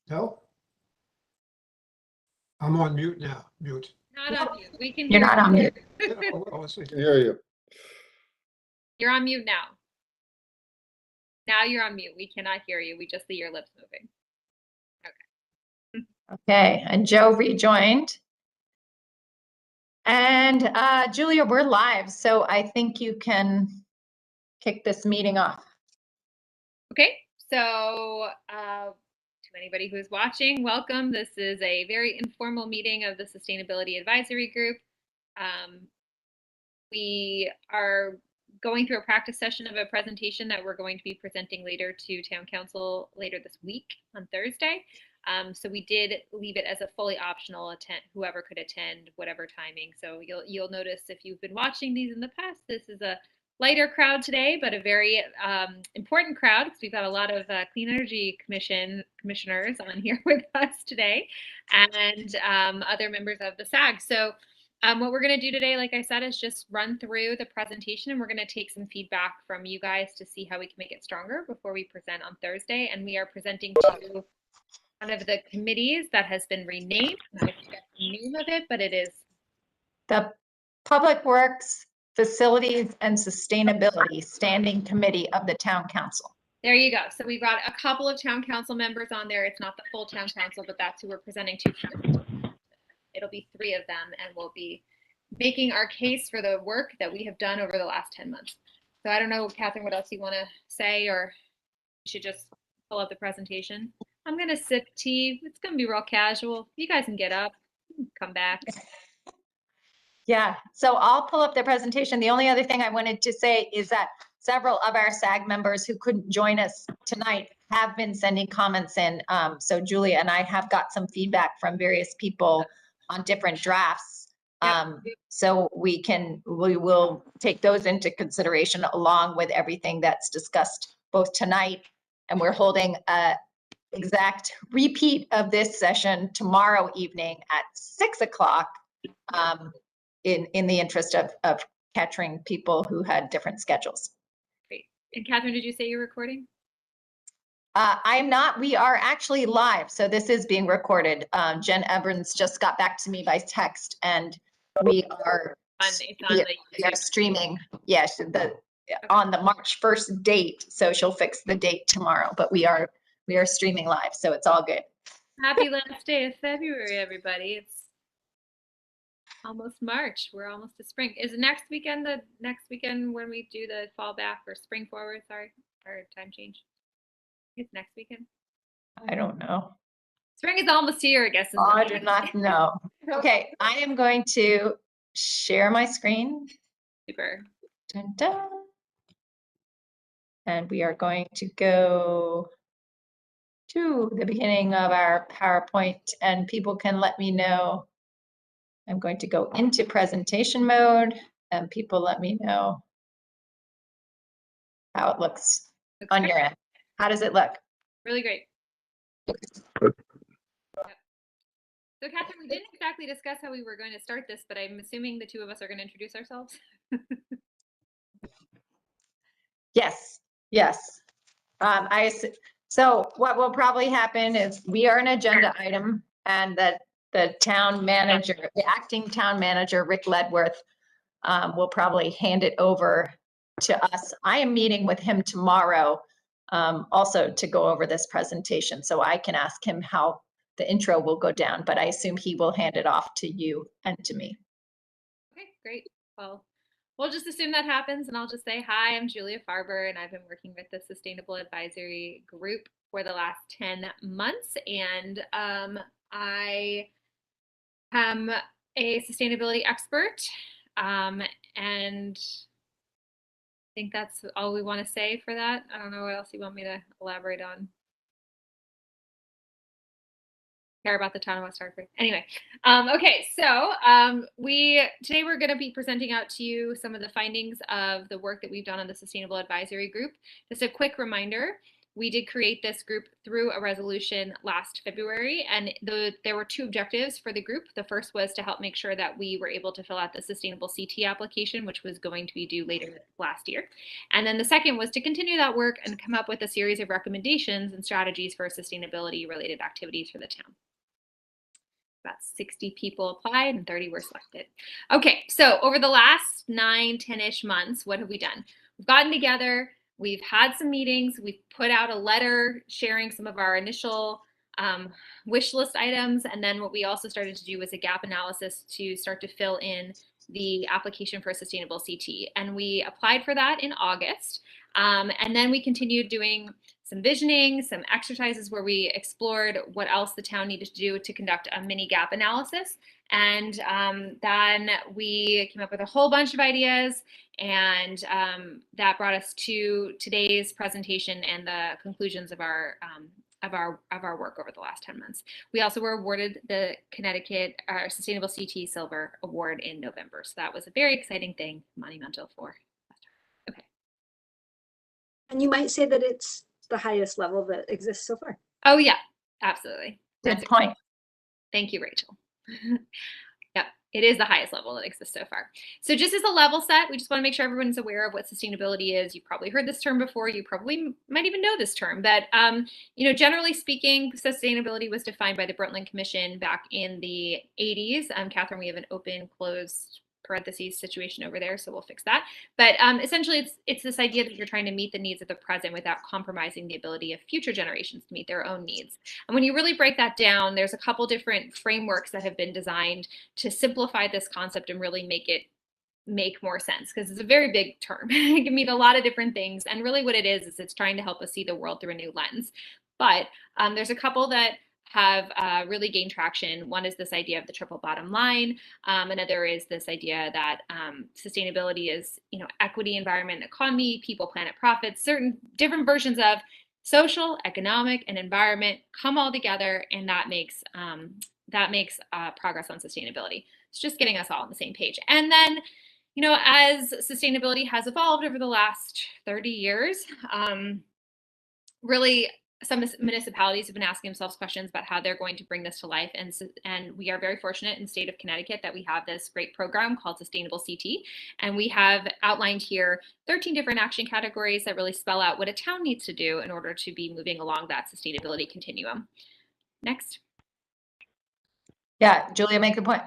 No? I'm on mute now. Mute. Not on mute. We can You're hear not on mute. Yeah, oh, let's see. I hear you. You're on mute now. Now you're on mute. We cannot hear you. We just see your lips moving. Okay, and Joe rejoined. And Julia, we're live, so I think you can kick this meeting off. Okay, so to anybody who's watching, welcome. This is a very informal meeting of the Sustainability Advisory Group. We are going through a practice session of a presentation that we're going to be presenting later to Town Council later this week on Thursday. So we did leave it as a fully optional attend, whoever could attend, whatever timing. So you'll notice if you've been watching these in the past, this is a lighter crowd today, but a very important crowd because we've got a lot of Clean Energy commissioners on here with us today and other members of the SAG. So what we're going to do today, like I said, is just run through the presentation and we're going to take some feedback from you guys to see how we can make it stronger before we present on Thursday. And we are presenting to one of the committees that has been renamed. I forget the name of it, but it is The Public Works, Facilities, and Sustainability Standing Committee of the Town Council. There you go. So we've got a couple of town council members on there. It's not the full town council, but that's who we're presenting to. It'll be 3 of them, and we'll be making our case for the work that we have done over the last 10 months. So I don't know, Catherine, what else you want to say, or you should just pull up the presentation. I'm going to sip tea. It's going to be real casual. You guys can get up, come back. Yeah, so I'll pull up the presentation. The only other thing I wanted to say is that several of our SAG members who couldn't join us tonight have been sending comments in. So Julia and I have got some feedback from various people on different drafts. So we will take those into consideration along with everything that's discussed both tonight, and we're holding a exact repeat of this session tomorrow evening at 6 o'clock in the interest of capturing people who had different schedules. Great. And Catherine, did you say you're recording? I'm not. We are actually live, so this is being recorded. Jen Evans just got back to me by text, and we are streaming. Yes, on the March 1st date. So she'll fix the date tomorrow, but we are streaming live, so it's all good. Happy last day of February, everybody. It's almost March. We're almost to spring. Is next weekend the next weekend when we do the fall back or spring forward? Sorry, or time change. It's next weekend. I don't know. Spring is almost here, I guess. I do not know. Okay, I am going to share my screen. Super. Dun, dun. And we are going to go to the beginning of our PowerPoint, and people can let me know. I'm going to go into presentation mode, and people let me know how it looks on your end. How does it look? Really great. Yep. So Catherine, we didn't exactly discuss how we were going to start this, but I'm assuming the 2 of us are going to introduce ourselves. Yes. So what will probably happen is we are an agenda item, and that the town manager, the acting town manager, Rick Ledworth, will probably hand it over to us. I am meeting with him tomorrow also to go over this presentation, so I can ask him how the intro will go down, but I assume he will hand it off to you and to me. Okay, great. Well, we'll just assume that happens, and I'll just say, hi, I'm Julia Farber, and I've been working with the Sustainable Advisory Group for the last 10 months, and I am a sustainability expert, and I think that's all we want to say for that. I don't know what else you want me to elaborate on. Care about the town of West Hartford. Anyway, okay, so today we're going to be presenting out to you some of the findings of the work that we've done on the Sustainable Advisory Group. Just a quick reminder, we did create this group through a resolution last February, and there were two objectives for the group. The first was to help make sure that we were able to fill out the sustainable CT application, which was going to be due later last year. And then the second was to continue that work and come up with a series of recommendations and strategies for sustainability related activities for the town. About 60 people applied and 30 were selected. Okay, so over the last 9, 10-ish months, what have we done? We've gotten together, we've had some meetings, we've put out a letter sharing some of our initial wish list items, and then what we also started to do was a gap analysis to start to fill in the application for a sustainable CT. And we applied for that in August, and then we continued doing some visioning, some exercises where we explored what else the town needed to do to conduct a mini gap analysis. And then we came up with a whole bunch of ideas, and that brought us to today's presentation and the conclusions of our work over the last 10 months. We also were awarded the Connecticut Sustainable CT Silver Award in November. So that was a very exciting thing, monumental for us. Okay. And you might say that it's the highest level that exists so far. Oh yeah, absolutely. Good point. Thank you, Rachel. Yep, it is the highest level that exists so far. So just as a level set, we just want to make sure everyone's aware of what sustainability is. You've probably heard this term before. You probably might even know this term, but generally speaking, sustainability was defined by the Brundtland Commission back in the 80s. Catherine, we have an open, closed parentheses situation over there, so we'll fix that. But essentially, it's this idea that you're trying to meet the needs of the present without compromising the ability of future generations to meet their own needs. And when you really break that down, there's a couple different frameworks that have been designed to simplify this concept and really make more sense, because it's a very big term. It can mean a lot of different things, and really what it is it's trying to help us see the world through a new lens. But there's a couple that have really gained traction. One is this idea of the triple bottom line. Another is this idea that sustainability is, equity, environment, economy, people, planet, profits. Certain different versions of social, economic, and environment come all together, and that makes progress on sustainability. It's just getting us all on the same page. And then, as sustainability has evolved over the last 30 years, really, some municipalities have been asking themselves questions about how they're going to bring this to life. And we are very fortunate in the state of Connecticut that we have this great program called Sustainable CT. And we have outlined here 13 different action categories that really spell out what a town needs to do in order to be moving along that sustainability continuum. Next. Yeah, Julia, make a point.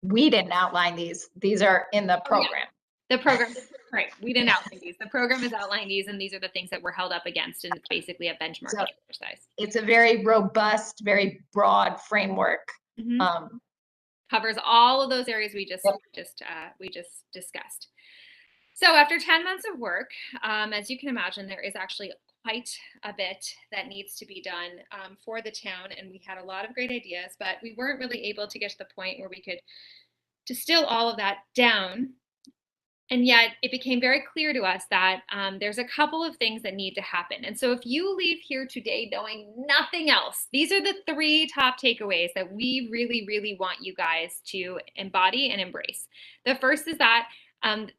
We didn't outline these. These are in the program. Oh, yeah. The program, right. We didn't outline these. The program has outlined these, and these are the things that we're held up against, and it's basically a benchmarking exercise. It's a very robust, very broad framework. Mm-hmm. Covers all of those areas we just discussed. So after 10 months of work, as you can imagine, there is actually quite a bit that needs to be done for the town, and we had a lot of great ideas, but we weren't really able to get to the point where we could distill all of that down. And yet it became very clear to us that there's a couple of things that need to happen. And so if you leave here today knowing nothing else, these are the 3 top takeaways that we really, really want you guys to embody and embrace. The first is that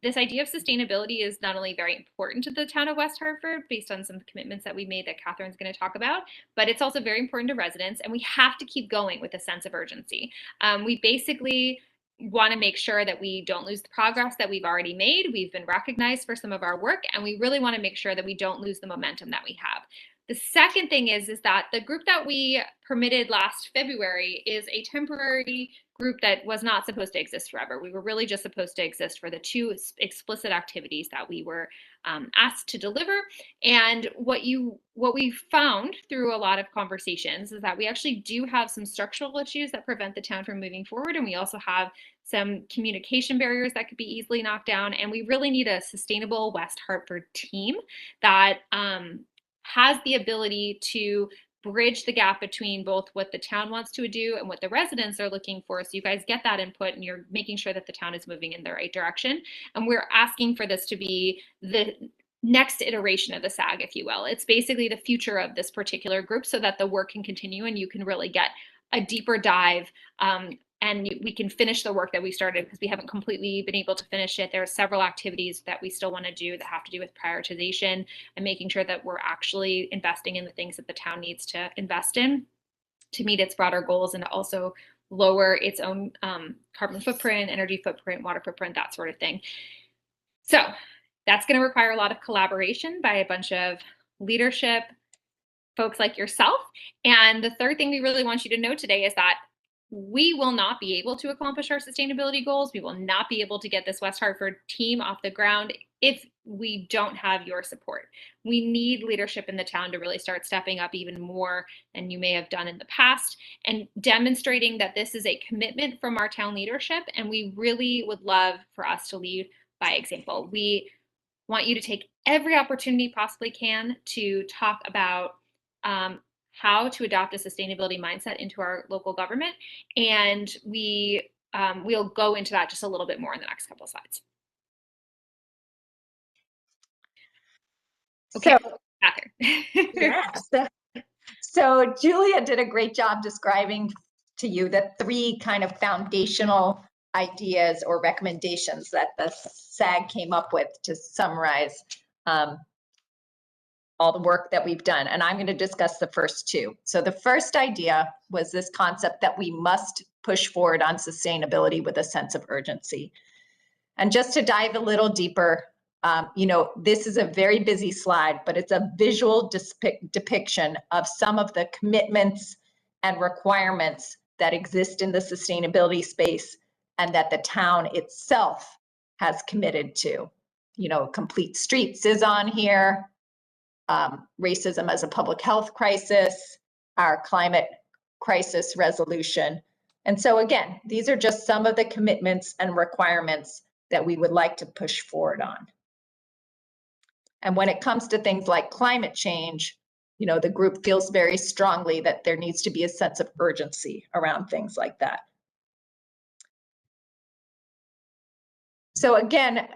this idea of sustainability is not only very important to the town of West Hartford based on some commitments that we made that Catherine's going to talk about, but it's also very important to residents, and we have to keep going with a sense of urgency. We basically want to make sure that we don't lose the progress that we've already made. We've been recognized for some of our work, and we really want to make sure that we don't lose the momentum that we have. The second thing is that the group that we permitted last February is a temporary group that was not supposed to exist forever. We were really just supposed to exist for the 2 explicit activities that we were asked to deliver. And what we found through a lot of conversations is that we actually do have some structural issues that prevent the town from moving forward. And we also have some communication barriers that could be easily knocked down. And we really need a sustainable West Hartford team that has the ability to bridge the gap between both what the town wants to do and what the residents are looking for. So you guys get that input, and you're making sure that the town is moving in the right direction. And we're asking for this to be the next iteration of the SAG, if you will. It's basically the future of this particular group so that the work can continue and you can really get a deeper dive and we can finish the work that we started, because we haven't completely been able to finish it. There are several activities that we still want to do that have to do with prioritization and making sure that we're actually investing in the things that the town needs to invest in to meet its broader goals and to also lower its own carbon footprint, energy footprint, water footprint, that sort of thing. So that's going to require a lot of collaboration by a bunch of leadership folks like yourself. And the third thing we really want you to know today is that we will not be able to accomplish our sustainability goals. We will not be able to get this West Hartford team off the ground if we don't have your support. We need leadership in the town to really start stepping up even more than you may have done in the past, and demonstrating that this is a commitment from our town leadership, and we really would love for us to lead by example. We want you to take every opportunity possibly can to talk about how to adopt a sustainability mindset into our local government. And we'll go into that just a little bit more in the next couple of slides. Okay, So, Catherine. yeah. So Julia did a great job describing to you the three kind of foundational ideas or recommendations that the SAG came up with to summarize all the work that we've done. And I'm going to discuss the first two. So the first idea was this concept that we must push forward on sustainability with a sense of urgency. And just to dive a little deeper, this is a very busy slide, but it's a visual depiction of some of the commitments and requirements that exist in the sustainability space and that the town itself has committed to. Complete Streets is on here. Racism as a public health crisis, our climate crisis resolution. And so again, these are just some of the commitments and requirements that we would like to push forward on. And when it comes to things like climate change, the group feels very strongly that there needs to be a sense of urgency around things like that. So again,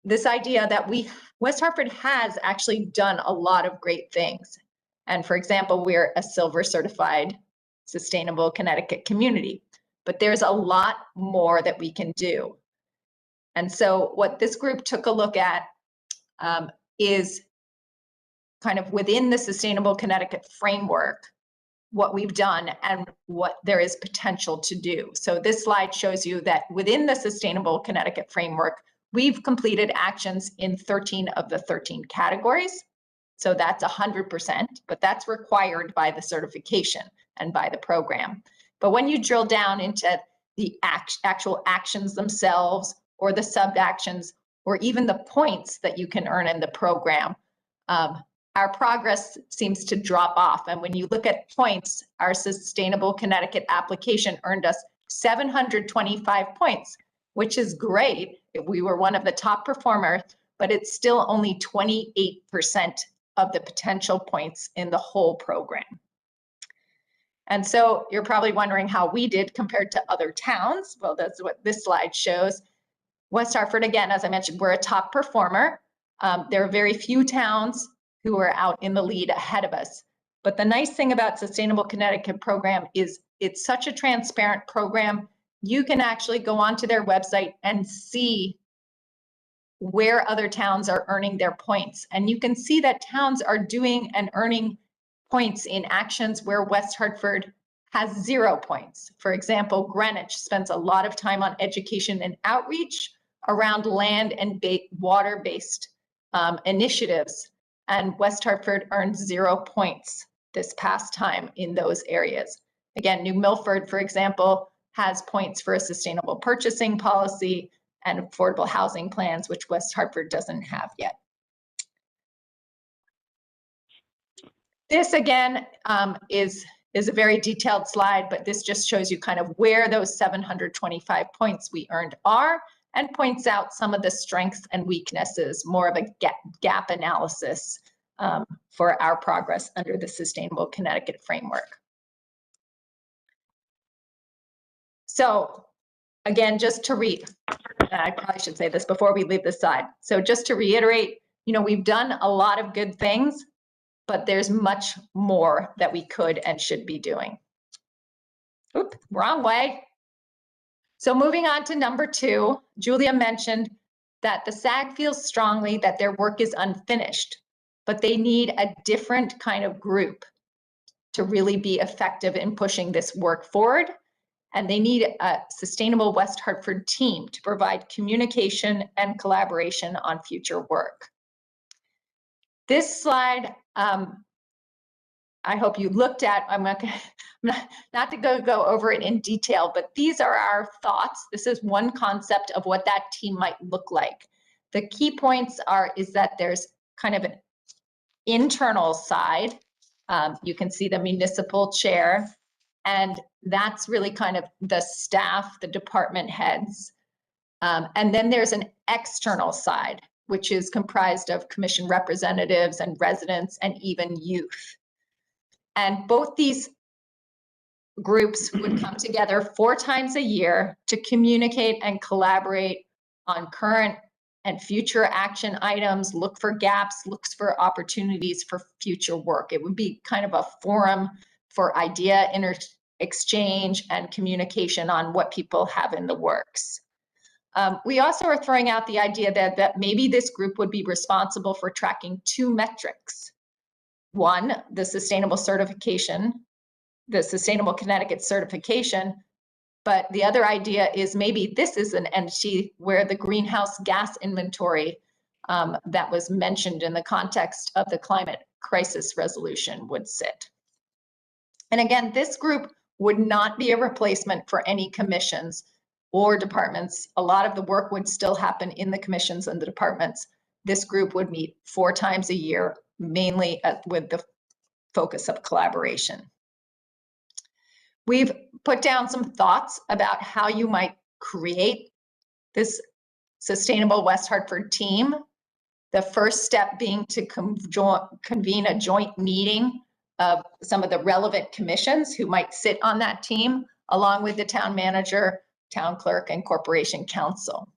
this idea that West Hartford has actually done a lot of great things. And for example, we're a silver certified sustainable Connecticut community, but there's a lot more that we can do. And so what this group took a look at is kind of within the Sustainable Connecticut framework, what we've done and what there is potential to do. So this slide shows you that within the Sustainable Connecticut framework, we've completed actions in 13 of the 13 categories. So that's 100%, but that's required by the certification and by the program. But when you drill down into the actual actions themselves or the sub-actions or even the points that you can earn in the program, our progress seems to drop off. And when you look at points, our Sustainable Connecticut application earned us 725 points, which is great. We were one of the top performers, but it's still only 28% of the potential points in the whole program. And so you're probably wondering how we did compared to other towns. Well, that's what this slide shows. West Hartford, again, as I mentioned, we're a top performer. There are very few towns who are out in the lead ahead of us. But the nice thing about Sustainable Connecticut program is it's such a transparent program. You can actually go onto their website and see where other towns are earning their points. And you can see that towns are doing and earning points in actions where West Hartford has 0 points. For example, Greenwich spends a lot of time on education and outreach around land and water-based initiatives. And West Hartford earned 0 points this past time in those areas. Again, New Milford, for example, has points for a sustainable purchasing policy and affordable housing plans, which West Hartford doesn't have yet. This again is a very detailed slide, but this just shows you kind of where those 725 points we earned are and points out some of the strengths and weaknesses, more of a gap analysis for our progress under the Sustainable Connecticut framework. So again, just to I probably should say this before we leave this side. So just to reiterate, we've done a lot of good things, but there's much more that we could and should be doing. Oop, wrong way. So moving on to number 2, Julia mentioned that the SAG feels strongly that their work is unfinished, but they need a different kind of group to really be effective in pushing this work forward. And they need a sustainable West Hartford team to provide communication and collaboration on future work. This slide, I hope you looked at. I'm not to go over it in detail, but these are our thoughts. This is one concept of what that team might look like. The key points is that there's kind of an internal side. You can see the municipal chair, and that's really kind of the staff, the department heads. And then there's an external side, which is comprised of commission representatives and residents and even youth. And both these groups would come together 4 times a year to communicate and collaborate on current and future action items, look for gaps, looks for opportunities for future work. It would be kind of a forum for idea exchange and communication on what people have in the works. We also are throwing out the idea that maybe this group would be responsible for tracking 2 metrics. One, the sustainable certification, the Sustainable Connecticut certification, but the other idea is maybe this is an entity where the greenhouse gas inventory that was mentioned in the context of the climate crisis resolution would sit. And again, this group would not be a replacement for any commissions or departments. A lot of the work would still happen in the commissions and the departments. This group would meet 4 times a year, mainly with the focus of collaboration. We've put down some thoughts about how you might create this sustainable West Hartford team. The first step being to convene a joint meeting of some of the relevant commissions who might sit on that team, along with the town manager, town clerk, and corporation counsel.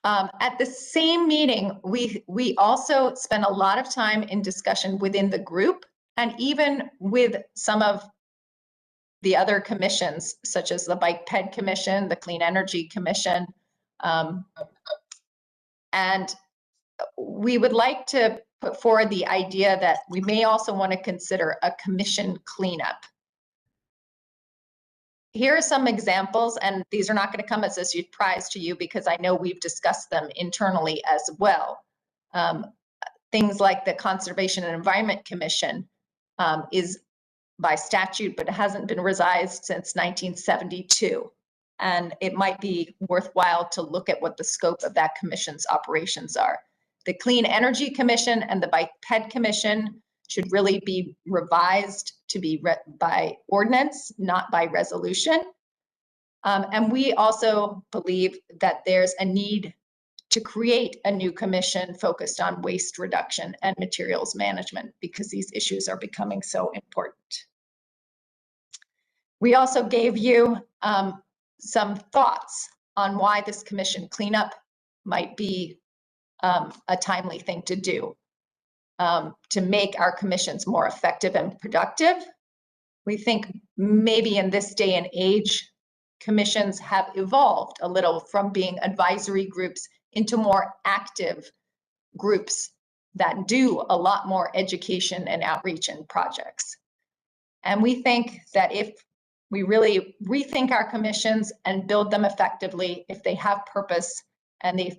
At the same meeting, we also spent a lot of time in discussion within the group and even with some of the other commissions, such as the Bike Ped Commission, the Clean Energy Commission. And we would like to put forward the idea that we may also want to consider a commission cleanup. Here are some examples, and these are not going to come as a surprise to you because I know we've discussed them internally as well. Things like the Conservation and Environment Commission is by statute, but it hasn't been revised since 1972. And it might be worthwhile to look at what the scope of that commission's operations are. The Clean Energy Commission and the Bike Ped Commission should really be revised to be by ordinance, not by resolution. And we also believe that there's a need to create a new commission focused on waste reduction and materials management because these issues are becoming so important. We also gave you some thoughts on why this commission cleanup might be a timely thing to do to make our commissions more effective and productive. We think maybe in this day and age, commissions have evolved a little from being advisory groups into more active groups that do a lot more education and outreach and projects. And we think that if we really rethink our commissions and build them effectively, if they have purpose and the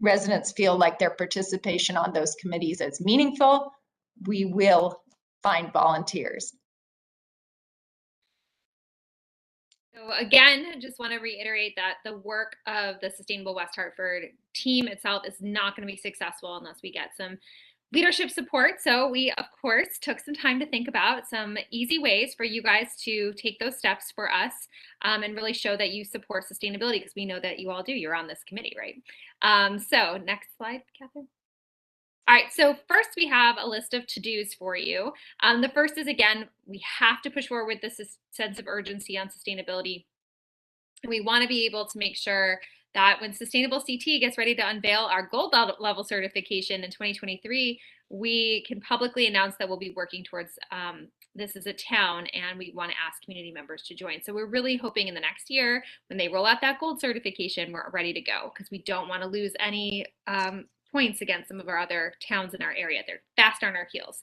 residents feel like their participation on those committees is meaningful, we will find volunteers. So again, I just want to reiterate that the work of the Sustainable West Hartford team itself is not going to be successful unless we get some leadership support. So we, of course, took some time to think about some easy ways for you guys to take those steps for us and really show that you support sustainability, because we know that you all do. You're on this committee, right? So next slide, Catherine. All right, so first we have a list of to-dos for you. The first is, again, we have to push forward with this sense of urgency on sustainability. We want to be able to make sure that when Sustainable CT gets ready to unveil our gold level certification in 2023, we can publicly announce that we'll be working towards this as a town, and we want to ask community members to join. So we're really hoping in the next year, when they roll out that gold certification, we're ready to go, because we don't want to lose any points against some of our other towns in our area. They're fast on our heels.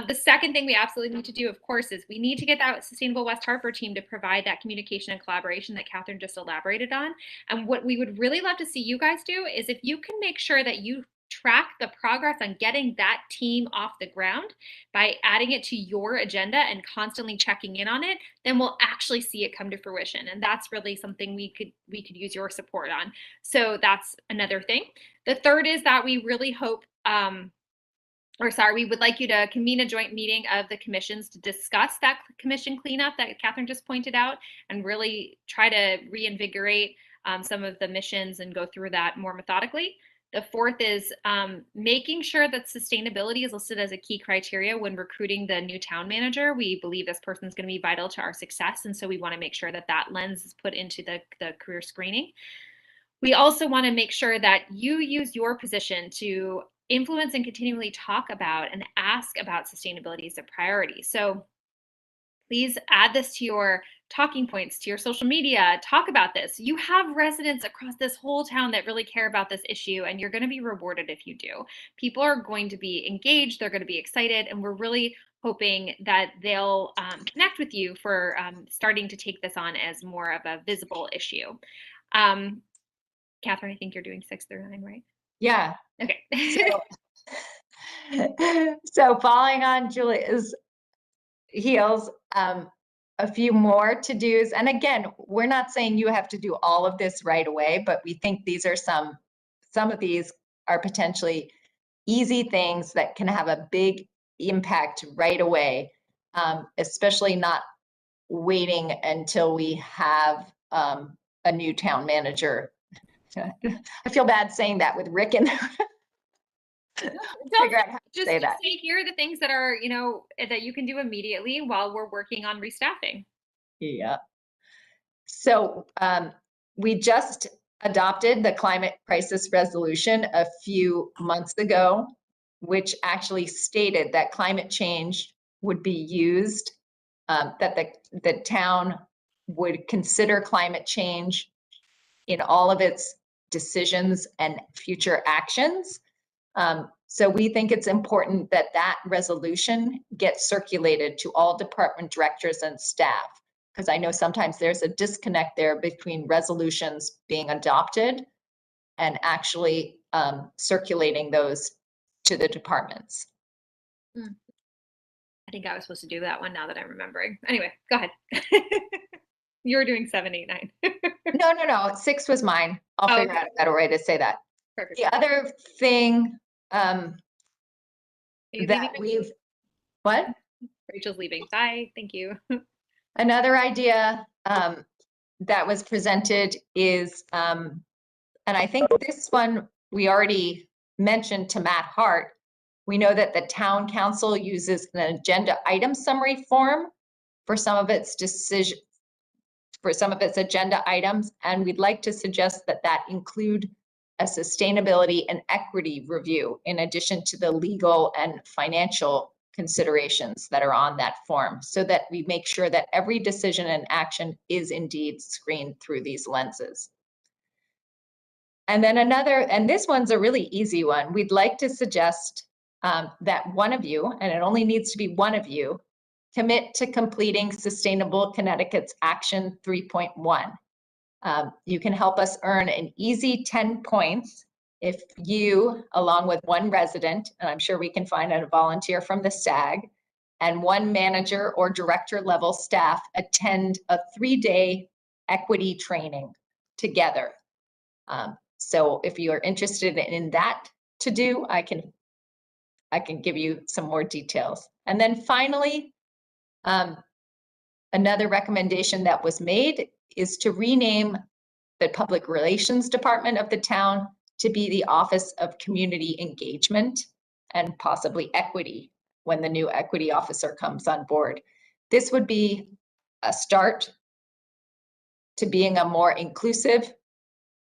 The second thing we absolutely need to do, of course, is we need to get that Sustainable West Hartford team to provide that communication and collaboration that Catherine just elaborated on. And what we would really love to see you guys do is if you can make sure that you track the progress on getting that team off the ground by adding it to your agenda and constantly checking in on it, then we'll actually see it come to fruition. And that's really something we could use your support on. So that's another thing. The third is that we really hope, we would like you to convene a joint meeting of the commissions to discuss that commission cleanup that Catherine just pointed out, and really try to reinvigorate some of the missions and go through that more methodically. The fourth is making sure that sustainability is listed as a key criteria when recruiting the new town manager. We believe this person is going to be vital to our success, and so we want to make sure that that lens is put into the career screening. We also want to make sure that you use your position to influence and continually talk about and ask about sustainability as a priority. So please add this to your talking points, to your social media. Talk about this. You have residents across this whole town that really care about this issue, and you're going to be rewarded if you do. People are going to be engaged, they're going to be excited, and we're really hoping that they'll connect with you for starting to take this on as more of a visible issue. Catherine, I think you're doing 6 through 9, right? Yeah. Okay. So following on Julia's heels, a few more to-dos. And again, we're not saying you have to do all of this right away, but we think these are some of these are potentially easy things that can have a big impact right away, especially not waiting until we have a new town manager. I feel bad saying that with Rick in there. Figure out how to Just say to that. say here are the things that are, that you can do immediately while we're working on restaffing. Yeah. So we just adopted the climate crisis resolution a few months ago, which actually stated that climate change would be used, that the town would consider climate change in all of its decisions and future actions. So we think it's important that that resolution gets circulated to all department directors and staff, because I know sometimes there's a disconnect there between resolutions being adopted and actually circulating those to the departments. I think I was supposed to do that one now that I'm remembering. Anyway, go ahead. You're doing 7, 8, 9. No. 6 was mine. I'll figure out a better way to say that. Perfect. The other thing that what? Rachel's leaving. Bye. Thank you. Another idea that was presented is, and I think this one we already mentioned to Matt Hart. We know that the town council uses an agenda item summary form for some of its agenda items, and we'd like to suggest that that include a sustainability and equity review in addition to the legal and financial considerations that are on that form, so that we make sure that every decision and action is indeed screened through these lenses. And then and this one's a really easy one. We'd like to suggest that one of you, and it only needs to be one of you, commit to completing Sustainable Connecticut's Action 3.1. You can help us earn an easy 10 points if you, along with one resident, and I'm sure we can find a volunteer from the SAG, and one manager or director level staff attend a 3-day equity training together. So if you are interested in that to do, I can give you some more details. And then finally, another recommendation that was made is to rename the Public Relations Department of the town to be the Office of Community Engagement and possibly Equity when the new equity officer comes on board. This would be a start to being a more inclusive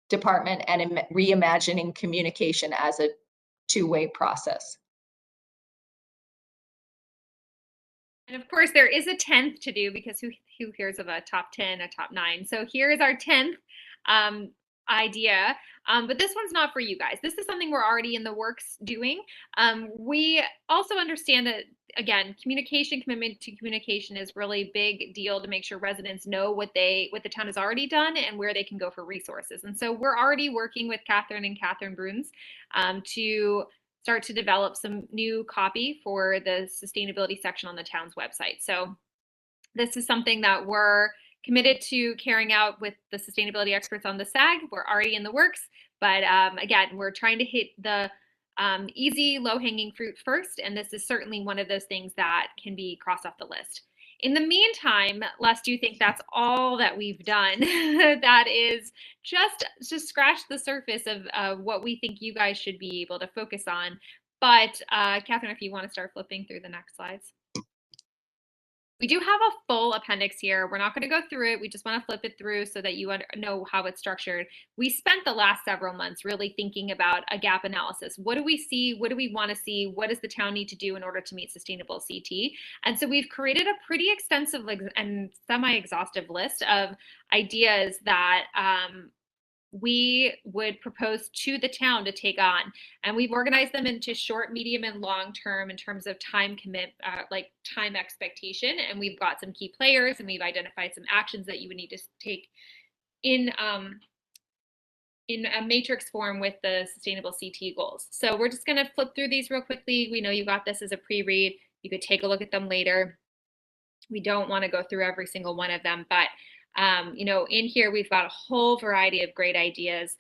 department and reimagining communication as a two-way process. And of course, there is a 10th to do because who hears of a top 10, a top 9? So here is our 10th idea. But this one's not for you guys. This is something we're already in the works doing. We also understand that, again, commitment to communication is really a big deal to make sure residents know what the town has already done and where they can go for resources. And so we're already working with Catherine and Catherine Bruns to start to develop some new copy for the sustainability section on the town's website. So this is something that we're committed to carrying out with the sustainability experts on the SAG. We're already in the works, but again, we're trying to hit the easy, low-hanging fruit first, and this is certainly one of those things that can be crossed off the list. In the meantime, lest you think that's all that we've done, that is just to scratch the surface of what we think you guys should be able to focus on. But Catherine, if you want to start flipping through the next slides. We do have a full appendix here. We're not going to go through it. We just want to flip it through so that you know how it's structured. We spent the last several months really thinking about a gap analysis. What do we see? What do we want to see? What does the town need to do in order to meet sustainable CT? And so we've created a pretty extensive and semi-exhaustive list of ideas that we would propose to the town to take on, and we've organized them into short, medium, and long term in terms of time like time expectation. And we've got some key players, and we've identified some actions that you would need to take in a matrix form with the sustainable CT goals. So we're just going to flip through these real quickly. We know you got this as a pre-read. You could take a look at them later. We don't want to go through every single one of them, but in here, we've got a whole variety of great ideas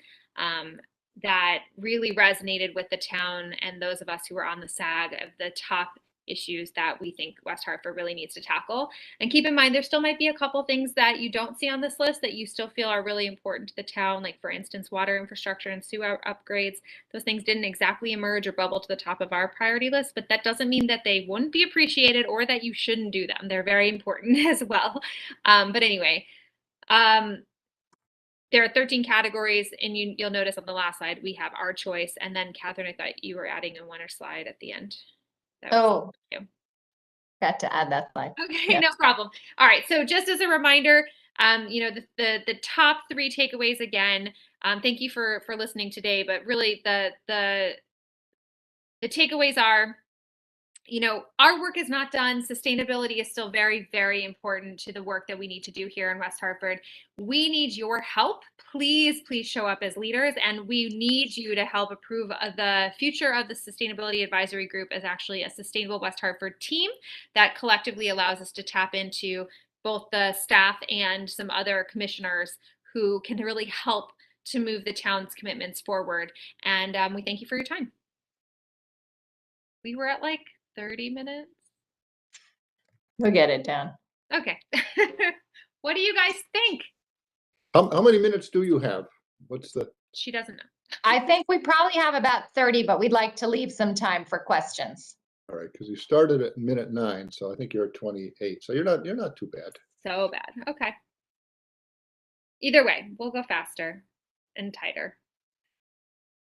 that really resonated with the town and those of us who are on the SAG of the top issues that we think West Hartford really needs to tackle. And keep in mind, there still might be a couple things that you don't see on this list that you still feel are really important to the town, like, for instance, water infrastructure and sewer upgrades. Those things didn't exactly emerge or bubble to the top of our priority list, but that doesn't mean that they wouldn't be appreciated or that you shouldn't do them. They're very important as well. But anyway, there are 13 categories, and you'll notice on the last slide we have our choice. And then Catherine, I thought you were adding a winner slide at the end. Oh, got to add that slide. Okay, Yeah. no problem. All right, so just as a reminder, the top 3 takeaways again. Thank you for listening today, but really the takeaways are, our work is not done. Sustainability is still very, very important to the work that we need to do here in West Hartford. We need your help. Please show up as leaders, and we need you to help approve of the future of the Sustainability Advisory Group as actually a Sustainable West Hartford team that collectively allows us to tap into both the staff and some other commissioners who can really help to move the town's commitments forward. And we thank you for your time. We were at like 30 minutes. We'll get it down. Okay. What do you guys think? How many minutes do you have? What's the? She doesn't know. I think we probably have about 30, but we'd like to leave some time for questions. All right, because you started at minute 9, so I think you're at 28. So you're not too bad. So bad. Okay. Either way, we'll go faster and tighter.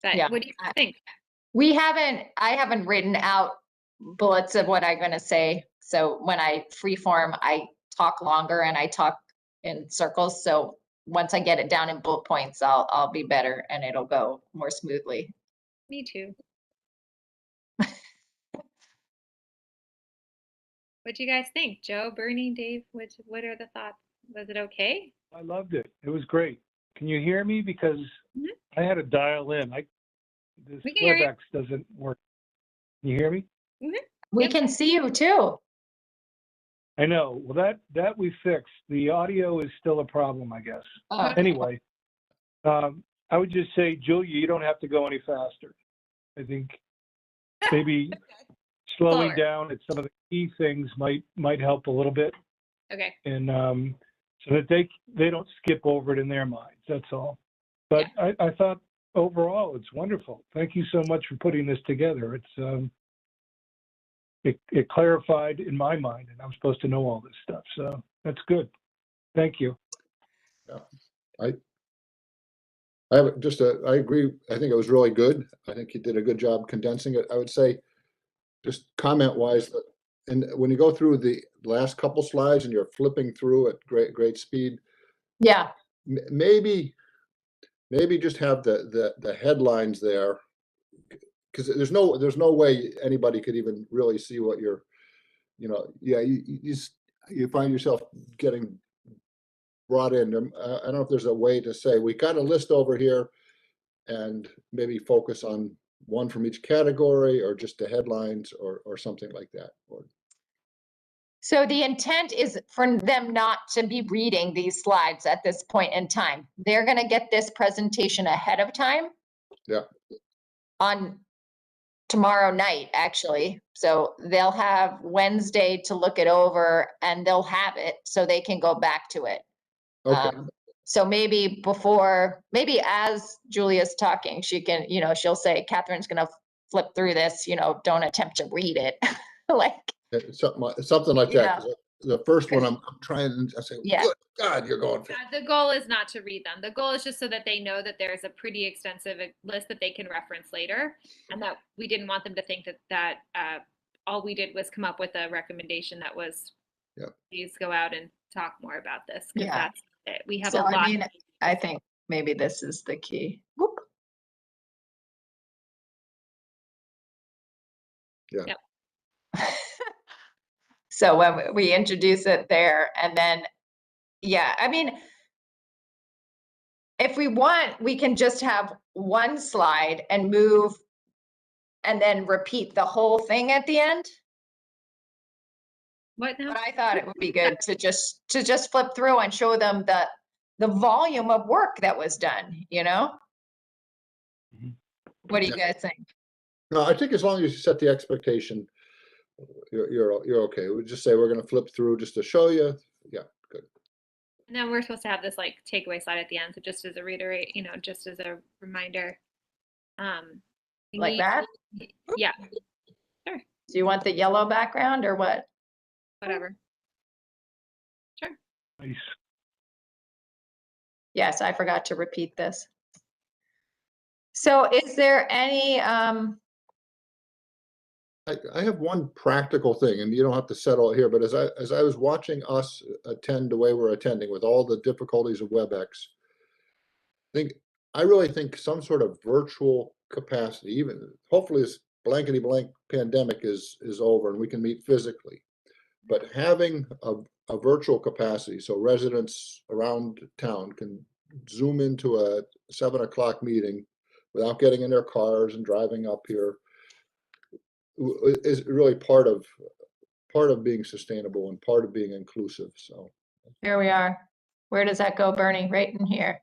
But Yeah. what do you think? I haven't written out bullets of what I'm going to say. So when I freeform, I talk longer and I talk in circles. So once I get it down in bullet points, I'll be better and it'll go more smoothly. Me too. What do you guys think? Joe, Bernie, Dave, what are the thoughts? Was it okay? I loved it. It was great. Can you hear me? Because I had to dial in. This We can hear you. WebEx doesn't work. Can you hear me? We Yep. can see you too. I know. Well, that we fixed. The audio is still a problem, I guess. Oh. Anyway, I would just say, Julia, you don't have to go any faster. I think maybe slowing Slower. down at some of the key things might help a little bit, Okay. and so that they don't skip over it in their minds. That's all. But Yeah. I thought overall it's wonderful. Thank you so much for putting this together. It's it clarified in my mind, and I'm supposed to know all this stuff. So that's good. Thank you. I agree. I think it was really good. I think you did a good job condensing it. I would say, just comment wise, that and when you go through the last couple slides and you're flipping through at great speed, Yeah, maybe just have the headlines there, because there's no way anybody could even really see what you're, yeah, you find yourself getting brought in. I don't know if there's a way to say, we got a list over here and maybe focus on one from each category, or just the headlines, or something like that. so the intent is for them not to be reading these slides at this point in time. They're gonna get this presentation ahead of time. Yeah. On tomorrow night, actually. So they'll have Wednesday to look it over and they'll have it so they can go back to it. Okay, So maybe maybe as Julia's talking, she can, she'll say, Catherine's gonna flip through this, don't attempt to read it. Like, something like that. 'Cause the first one, I'm trying, I say, Yeah. good God, you're going. The goal is not to read them. The goal is just so that they know that there's a pretty extensive list that they can reference later, and that we didn't want them to think that all we did was come up with a recommendation that was, Yep. please go out and talk more about this, because Yeah. that's it. We have so a lot. I mean, I think maybe this is the key. Whoop. Yeah. Yep. So when we introduce it there, and then, yeah, I mean, if we want, we can just have one slide and move and then repeat the whole thing at the end. What now? But I thought it would be good to just flip through and show them the volume of work that was done, Mhm. What do you guys think? No, I think as long as you set the expectation, you're okay. We just say we're gonna flip through just to show you. Yeah, good. And then we're supposed to have this like takeaway slide at the end. So just as a reiterate, just as a reminder. We Like need- that? Yeah, Do you want the yellow background or what? whatever. Nice. Yes, I forgot to repeat this. So is there any, I have one practical thing, and you don't have to settle it here, but as I was watching us attend the way we're attending with all the difficulties of WebEx, I really think some sort of virtual capacity, even hopefully this blankety blank pandemic is over and we can meet physically. But having a virtual capacity, so residents around town can Zoom into a 7 o'clock meeting without getting in their cars and driving up here, is really part of being sustainable and part of being inclusive. So here we are. Where does that go, Bernie? Right in here.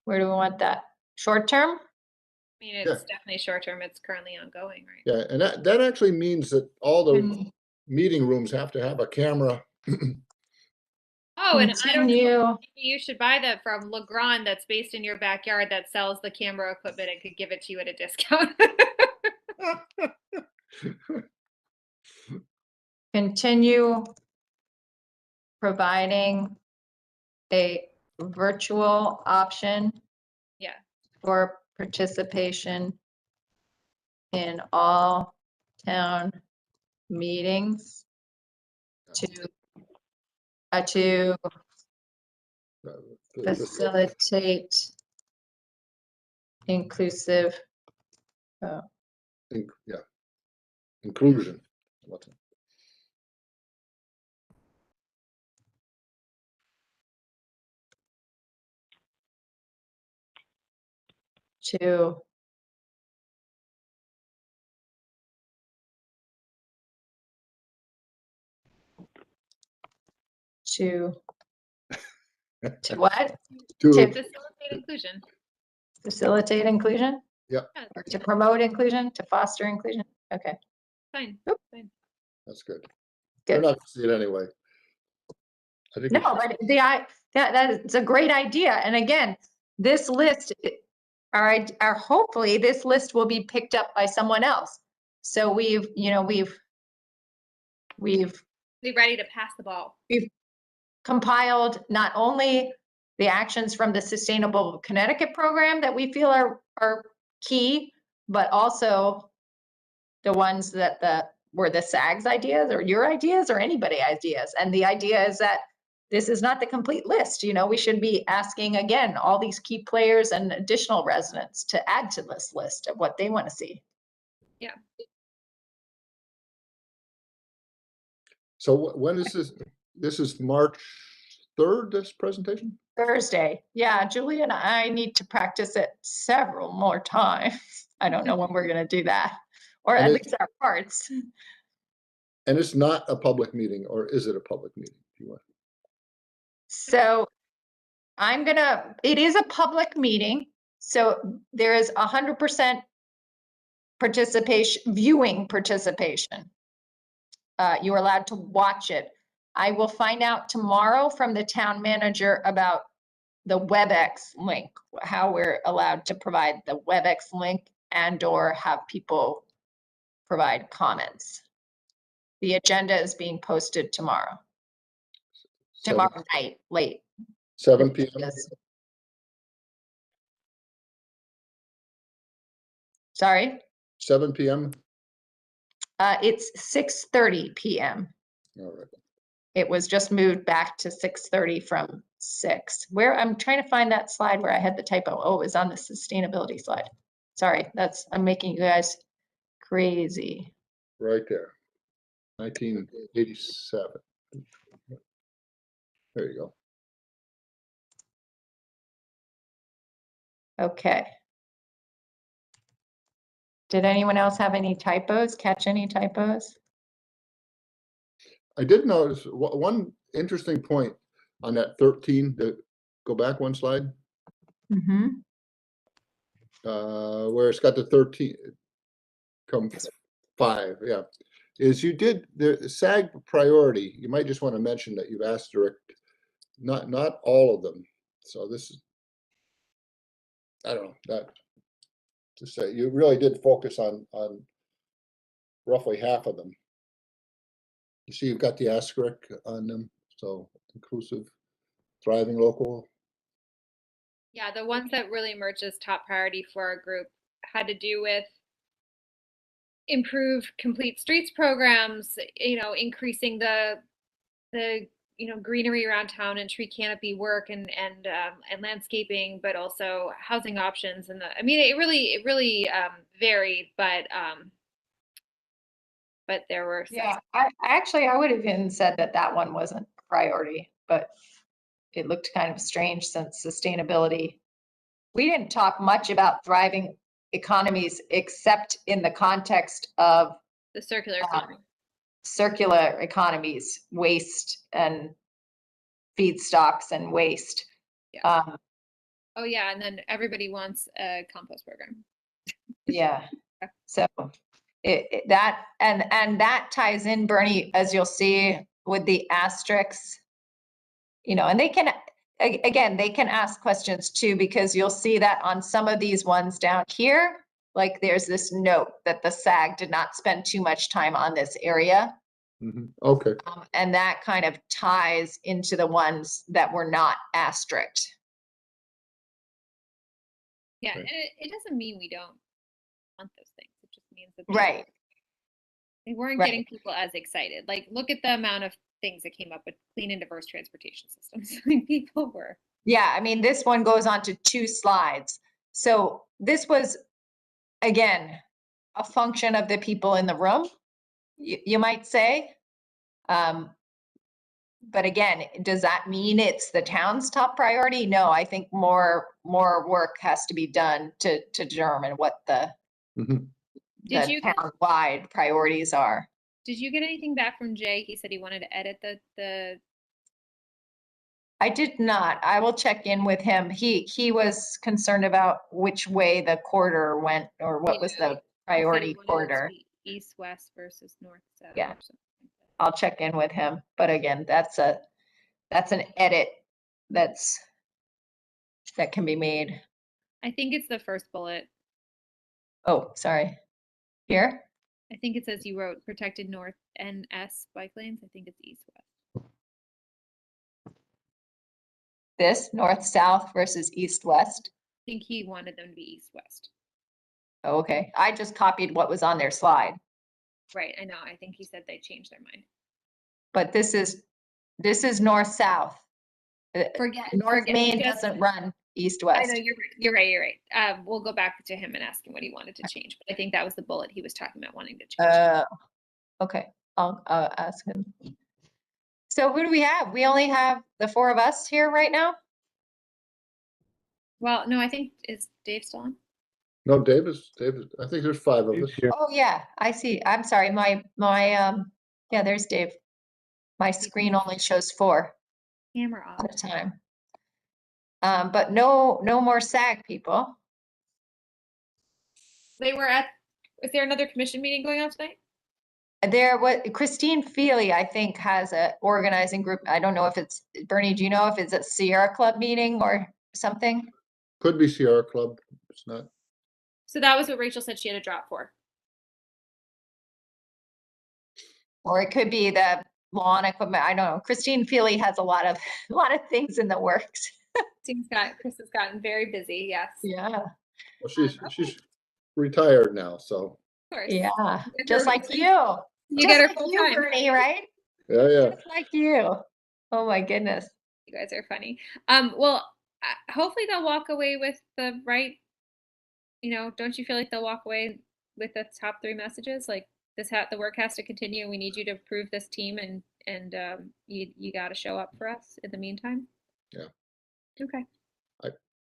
Where do we want that? Short term? I mean, it's definitely short term. It's currently ongoing, right? yeah, and that actually means that all the meeting rooms have to have a camera. Oh, and I don't know, Continue. maybe you should buy that from Legrand that's based in your backyard that sells the camera equipment and could give it to you at a discount. Continue providing a virtual option. Yeah. For participation in all town meetings to facilitate inclusive, Yeah, inclusion. to what? To To facilitate inclusion. Facilitate inclusion? Yeah. Or to promote inclusion, to foster inclusion? Okay, Fine. Oop. Fine. that's good. They're good. not gonna see it anyway. I think No, but that's a great idea. And again, this list, hopefully this list will be picked up by someone else. So we've Be ready to pass the ball. compiled not only the actions from the Sustainable Connecticut program that we feel are key, but also the ones that were the SAG's ideas or your ideas or anybody ideas. And the idea is that this is not the complete list. You know, we should be asking again, all these key players and additional residents to add to this list of what they want to see. Yeah. So when is this? This is March 3rd, this presentation? Thursday. Yeah, Julie and I need to practice it several more times. I don't know when we're going to do that, or And at it- least our parts. And it's not a public meeting, or is it a public meeting? If you want. So it is a public meeting. So there is 100% participation, viewing participation. You are allowed to watch it. I will find out tomorrow from the town manager about the WebEx link, how we're allowed to provide the WebEx link and/or have people provide comments. The agenda is being posted tomorrow night, late. 7 p.m. Yes. Sorry, 7 p.m. it's 6:30 p.m. All right. It was just moved back to 6:30 from 6. I'm trying to find that slide where I had the typo. Oh, it was on the sustainability slide. Sorry, I'm making you guys crazy. Right there. 1987. There you go. Okay. Did anyone else have any typos, catch any typos? I did notice one interesting point on that 13. Go back one slide. Mm-hmm. Where it's got the 13. Come 5. Yeah. Is you did the SAG priority. You might just want to mention that you've asterisked not all of them. So this is, I don't know, that to say you really did focus on roughly half of them. You see, you've got the asterisk on them, so inclusive, thriving local. Yeah, the ones that really emerged as top priority for our group had to do with improve complete streets programs, increasing the greenery around town and tree canopy work and landscaping, but also housing options. And it really varied, but there were some. Yeah, I would have even said that one wasn't priority, but it looked kind of strange since sustainability. We didn't talk much about thriving economies except in the context of The circular economy. circular economies, waste and feedstocks and waste. Yeah. Oh yeah, and then everybody wants a compost program. Yeah. So that ties in, Bernie, as you'll see with the asterisks, and they can, again, they can ask questions too, because you'll see that on some of these ones down here, like there's this note that the SAG did not spend too much time on this area. Okay. And that kind of ties into the ones that were not asterisked. Yeah, Right. and it doesn't mean we don't want those things. It just means that Right. they weren't Right. getting people as excited. Like, look at the amount of things that came up with clean and diverse transportation systems. Like, people were. Yeah, I mean, this one goes on to 2 slides. So this was, again, a function of the people in the room, you might say. But again, does that mean it's the town's top priority? No, I think more work has to be done to determine what the Did you town-wide priorities are. Did you get anything back from Jay? He said he wanted to edit the. I did not. I will check in with him. He was concerned about which way the corridor went, or what was the priority corridor. East-west versus north-south. Yeah. I'll check in with him. But again, that's an edit that can be made. I think it's the first bullet. Oh, sorry. Here? I think it says you wrote protected north and S bike lanes. I think it's east-west. This north-south versus east-west. I think he wanted them to be east-west. Okay, I just copied what was on their slide. Right, I know. I think he said they changed their mind. But this is north-south. North Main just- doesn't run I know, east-west. you're right. We'll go back to him and ask him what he wanted to change, but I think that was the bullet he was talking about wanting to change. Okay, I'll ask him. So who do we have? We only have the four of us here right now? Well, no, I think, is Dave still on? No, Davis, I think there's 5 of Dave's us. here. Oh, yeah, I see. I'm sorry, yeah, there's Dave. My screen only shows 4 Camera off. at a time. But no more SAG people. They were at, is there another commission meeting going on tonight? Christine Feely, I think, has a organizing group. I don't know if it's, Bernie, do you know if it's a Sierra Club meeting or something? Could be Sierra Club. It's not. So that was what Rachel said she had to drop for. Or it could be the lawn equipment. I don't know. Christine Feely has a lot of things in the works. Chris has gotten very busy, yes. Yeah. Well, she's retired now, so. Of course. Yeah, get just her- like you. You Just get her like full you, time. Bernie, right? Yeah. Just like you. Oh my goodness. You guys are funny. Well, hopefully they'll walk away with the right, don't you feel like they'll walk away with the top 3 messages? Like the work has to continue. We need you to approve this team and you got to show up for us in the meantime. Yeah. Okay.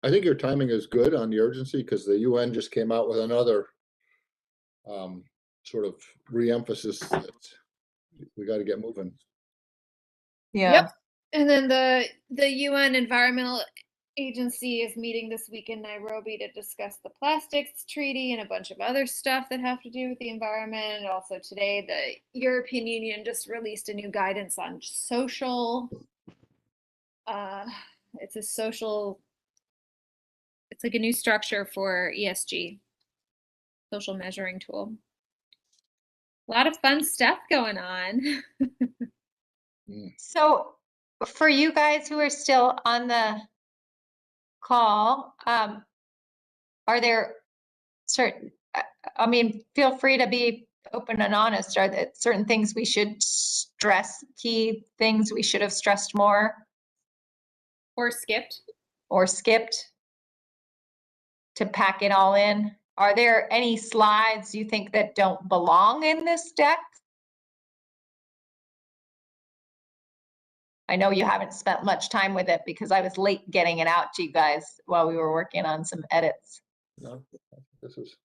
I think your timing is good on the urgency because the UN just came out with another sort of re-emphasis that we got to get moving. Yeah. Yep. And then the UN Environmental Agency is meeting this week in Nairobi to discuss the plastics treaty and a bunch of other stuff that have to do with the environment. And also today, the European Union just released a new guidance on social. It's like a new structure for ESG, social measuring tool. A lot of fun stuff going on. So for you guys who are still on the call, are there certain, I mean, feel free to be open and honest. Are there certain things we should stress, key things we should have stressed more Or skipped. or skipped to pack it all in? Are there any slides you think that don't belong in this deck? I know you haven't spent much time with it because I was late getting it out to you guys while we were working on some edits. No, this is.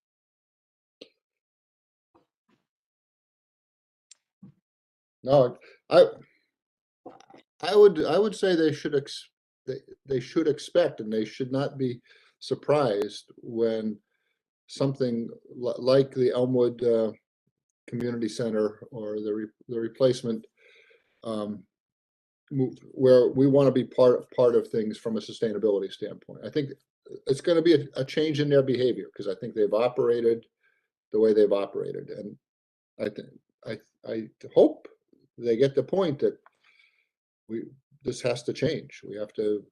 No, I would say they should they should expect and they should not be surprised when something like the Elmwood Community Center or the replacement where we want to be part of things from a sustainability standpoint. I think it's going to be a change in their behavior because I think they've operated the way they've operated, and I hope they get the point that this has to change. We have to.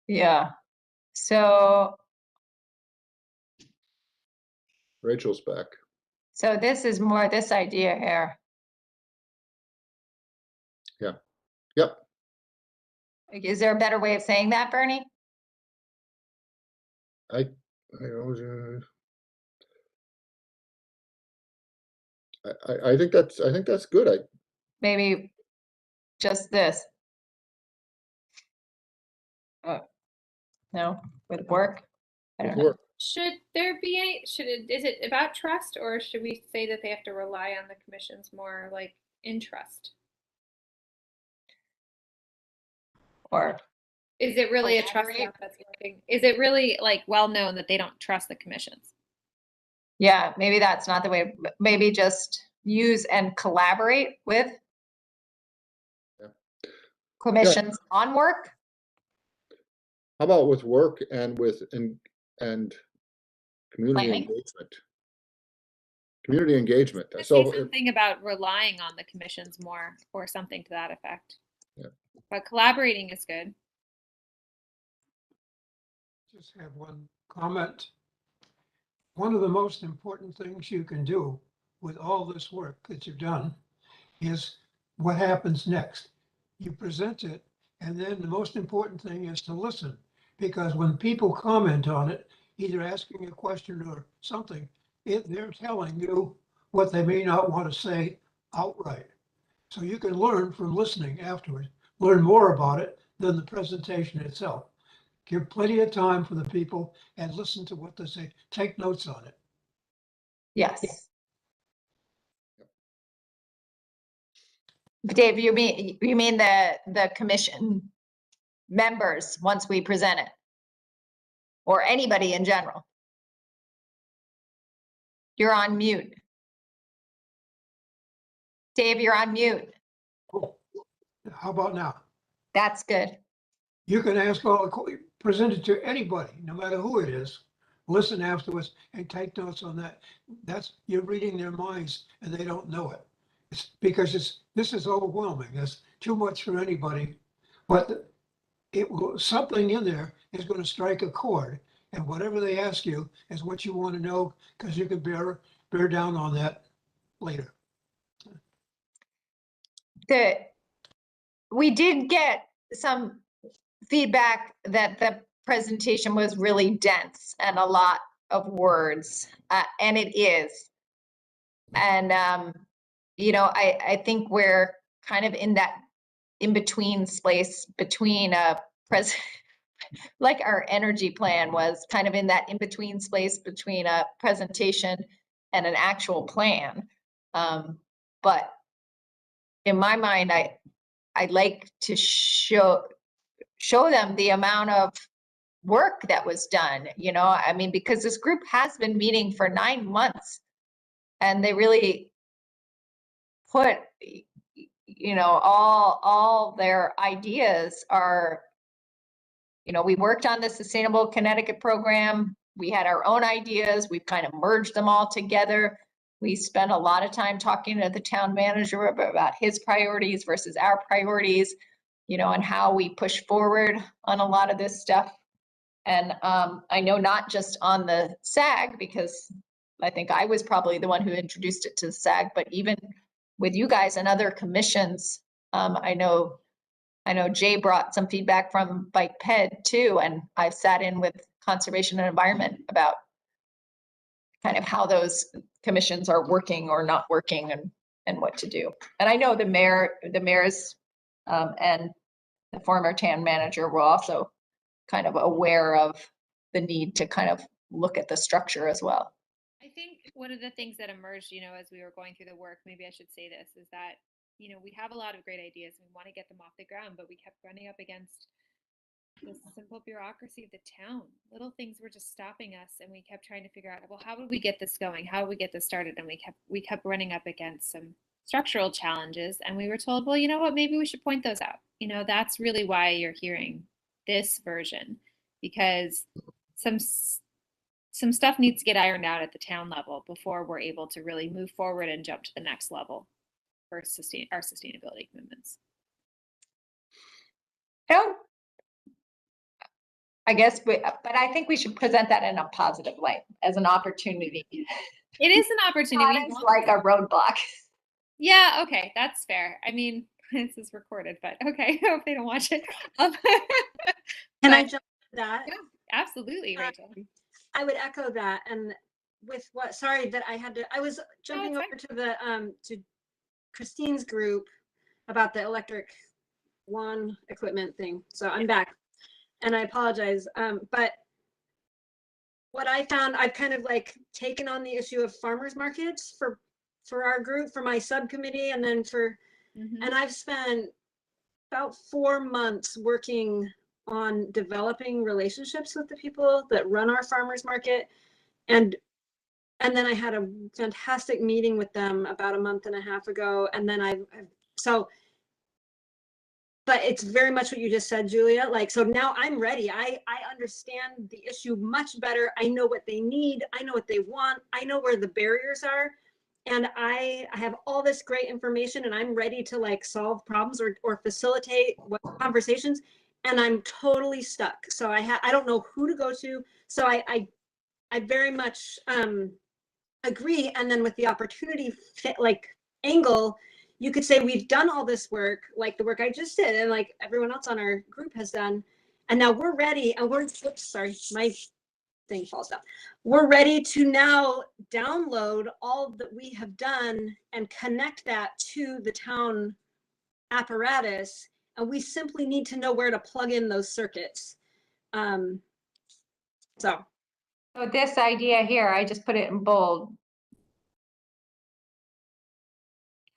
Yeah. So Rachel's back. So this is more this idea here. Yeah. Yep. Like, is there a better way of saying that, Bernie? I think that's good. Maybe just this. No, with work? I don't know. Work. Should there be any, is it about trust, or should we say that they have to rely on the commissions more like in trust? Or Is it really a trust Elaborate. gap that's working? Is it really like well known that they don't trust the commissions? yeah, maybe that's not the way. Maybe just use and collaborate with Yeah. commissions on work. How about with work and with and community Planning. engagement? Community engagement. Let's So say something about relying on the commissions more, or something to that effect. Yeah. But collaborating is good. Just have one comment. One of the most important things you can do with all this work that you've done is what happens next. You present it, and then the most important thing is to listen. Because when people comment on it, either asking a question or something, they're telling you what they may not want to say outright. So you can learn from listening afterwards, learn more about it than the presentation itself. Give plenty of time for the people and listen to what they say. Take notes on it. Yes. Dave, you mean the commission members once we present it? Or anybody in general? You're on mute. Dave, you're on mute. Cool. How about now? That's good. You can ask present it to anybody, no matter who it is. Listen afterwards and take notes on that. You're reading their minds and they don't know it. It's because this is overwhelming. There's too much for anybody, but something in there is going to strike a chord, and whatever they ask you is what you want to know, because you can bear down on that later. We did get some feedback that the presentation was really dense and a lot of words, and it is. And, I think we're kind of in that in-between space between like our energy plan was kind of in that in-between space between a presentation and an actual plan. But in my mind, I'd like to show them the amount of work that was done, I mean, because this group has been meeting for 9 months and they really put, all their ideas are, we worked on the Sustainable Connecticut program. We had our own ideas. We've kind of merged them all together. We spent a lot of time talking to the town manager about his priorities versus our priorities, and how we push forward on a lot of this stuff. And I know not just on the SAG, because I think I was probably the one who introduced it to the SAG, but even with you guys and other commissions, I know Jay brought some feedback from Bike Ped too, and I've sat in with Conservation and Environment about kind of how those commissions are working or not working and what to do. And I know the mayors and the former town manager were also kind of aware of the need to kind of look at the structure as well. I think one of the things that emerged, as we were going through the work, maybe I should say this, is that, we have a lot of great ideas and we want to get them off the ground, but we kept running up against the simple bureaucracy of the town. Little things were just stopping us, and we kept trying to figure out, well, how would we get this going? How would we get this started? And we kept running up against some structural challenges, and we were told, well, you know what, maybe we should point those out. That's really why you're hearing this version, because some stuff needs to get ironed out at the town level before we're able to really move forward and jump to the next level for our sustainability commitments. I guess, but I think we should present that in a positive light as an opportunity. It is an opportunity. It's like a roadblock. Yeah, okay, that's fair. I mean, this is recorded, but okay, I hope they don't watch it. Can I jump to that? Yeah, absolutely, Rachel. I would echo that. And with sorry that I was jumping over to the, to Christine's group about the electric lawn equipment thing. So I'm back and I apologize. But what I found, I've kind of like taken on the issue of farmers markets for our group, for my subcommittee, and then and I've spent about 4 months working on developing relationships with the people that run our farmers market. And then I had a fantastic meeting with them about a month and a half ago. And then but it's very much what you just said, Julia. Like, so now I'm ready. I understand the issue much better. I know what they need. I know what they want. I know where the barriers are. And I have all this great information, and I'm ready to like solve problems or facilitate conversations. And I'm totally stuck. So I don't know who to go to. So I very much agree. And then with the opportunity fit, like angle, you could say we've done all this work, like the work I just did, and like everyone else on our group has done, and now we're ready. And we're, oops, sorry, my thing falls down. We're ready to now download all that we have done and connect that to the town apparatus, and we simply need to know where to plug in those circuits. So this idea here, I just put it in bold.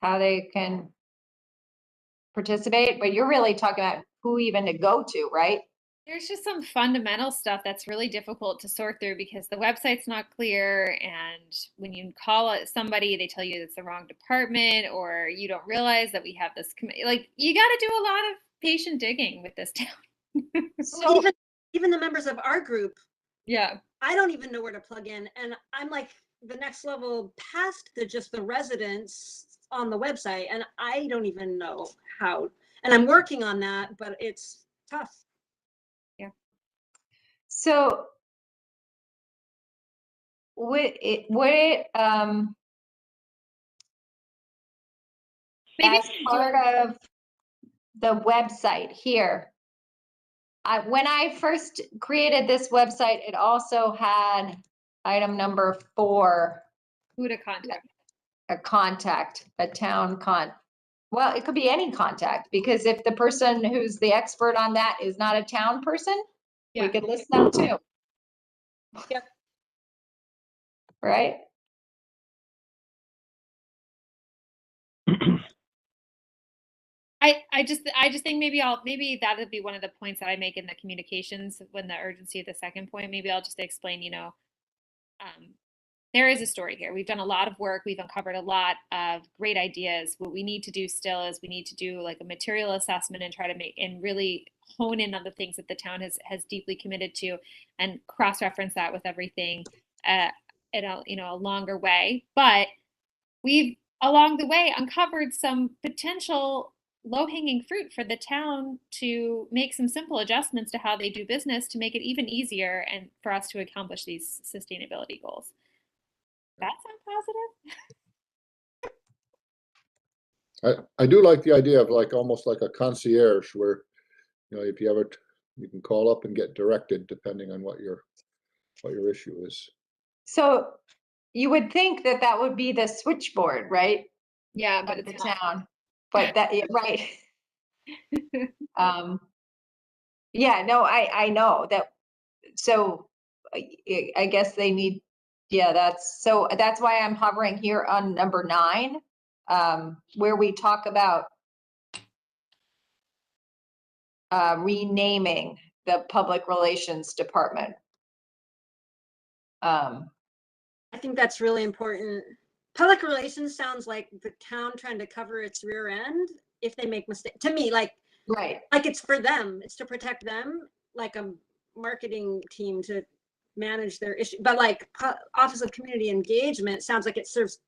How they can participate, but you're really talking about who even to go to, right? There's just some fundamental stuff that's really difficult to sort through because the website's not clear, and when you call somebody, they tell you it's the wrong department, or you don't realize that we have this committee. Like, you got to do a lot of patient digging with this town. So even the members of our group, Yeah. I don't even know where to plug in, and I'm like the next level past just the residents on the website, and I don't even know how. And I'm working on that, but it's tough. So would it Maybe as part of the website here, when I first created this website, it also had item number 4, who to contact. a contact, a town well, it could be any contact, because if the person who's the expert on that is not a town person, we Yeah. could list them too. Yep. Right? I just think maybe that would be one of the points that I make in the communications when the urgency of the second point. Maybe I'll just explain, there is a story here. We've done a lot of work. We've uncovered a lot of great ideas. What we need to do still is we need to do like a material assessment and try to make and really hone in on the things that the town has deeply committed to, and cross-reference that with everything in a longer way. But we've along the way uncovered some potential low-hanging fruit for the town to make some simple adjustments to how they do business to make it even easier and for us to accomplish these sustainability goals. That sound positive? I do like the idea of like almost like a concierge where, if you ever, you can call up and get directed depending on what your issue is. So you would think that that would be the switchboard, right? Yeah, but Of the it's not. town, but that, right. Yeah, no, I know that. So I guess they need, yeah, that's why I'm hovering here on number 9, where we talk about renaming the public relations department. I think that's really important. Public relations sounds like the town trying to cover its rear end if they make mistakes. To me, like it's for them. It's to protect them, like a marketing team to manage their issue. But like Office of Community Engagement sounds like it serves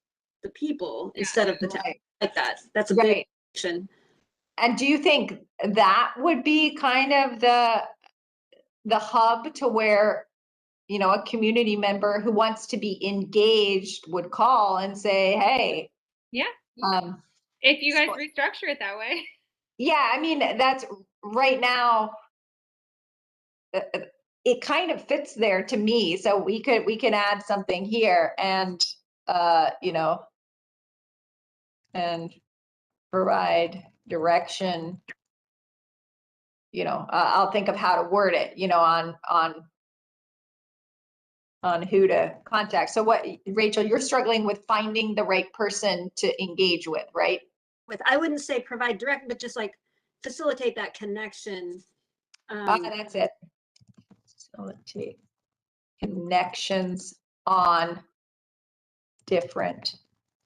the people instead of the town. Like that. That's a big action. And do you think that would be kind of the hub to where, a community member who wants to be engaged would call and say, hey. Yeah. If you guys restructure it that way. Yeah, I mean, that's right now, it kind of fits there to me. So we could add something here and, and provide direction. I'll think of how to word it, on who to contact. So what, Rachel, you're struggling with finding the right person to engage with, right? I wouldn't say provide direct, but just like facilitate that connection. That's it. Facilitate connections on different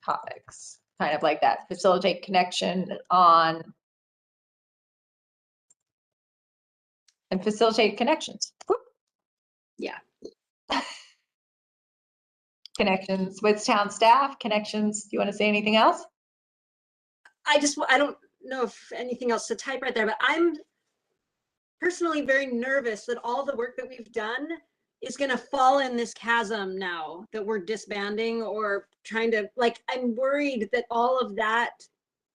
topics, kind of like that. Facilitate connection on and facilitate connections. Whoop. Yeah. Connections with town staff, connections. Do you want to say anything else? I don't know if anything else to type right there, but I'm personally very nervous that all the work that we've done is going to fall in this chasm now that we're disbanding or trying to, like, I'm worried that all of that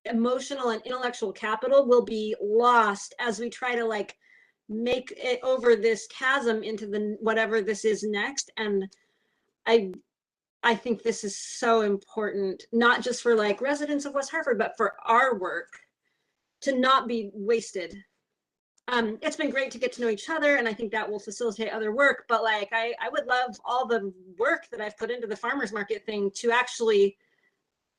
emotional and intellectual capital will be lost as we try to like make it over this chasm into the whatever this is next. And I think this is so important, not just for like residents of West Hartford, but for our work to not be wasted. It's been great to get to know each other, and I think that will facilitate other work, but like I would love all the work that I've put into the farmers market thing to actually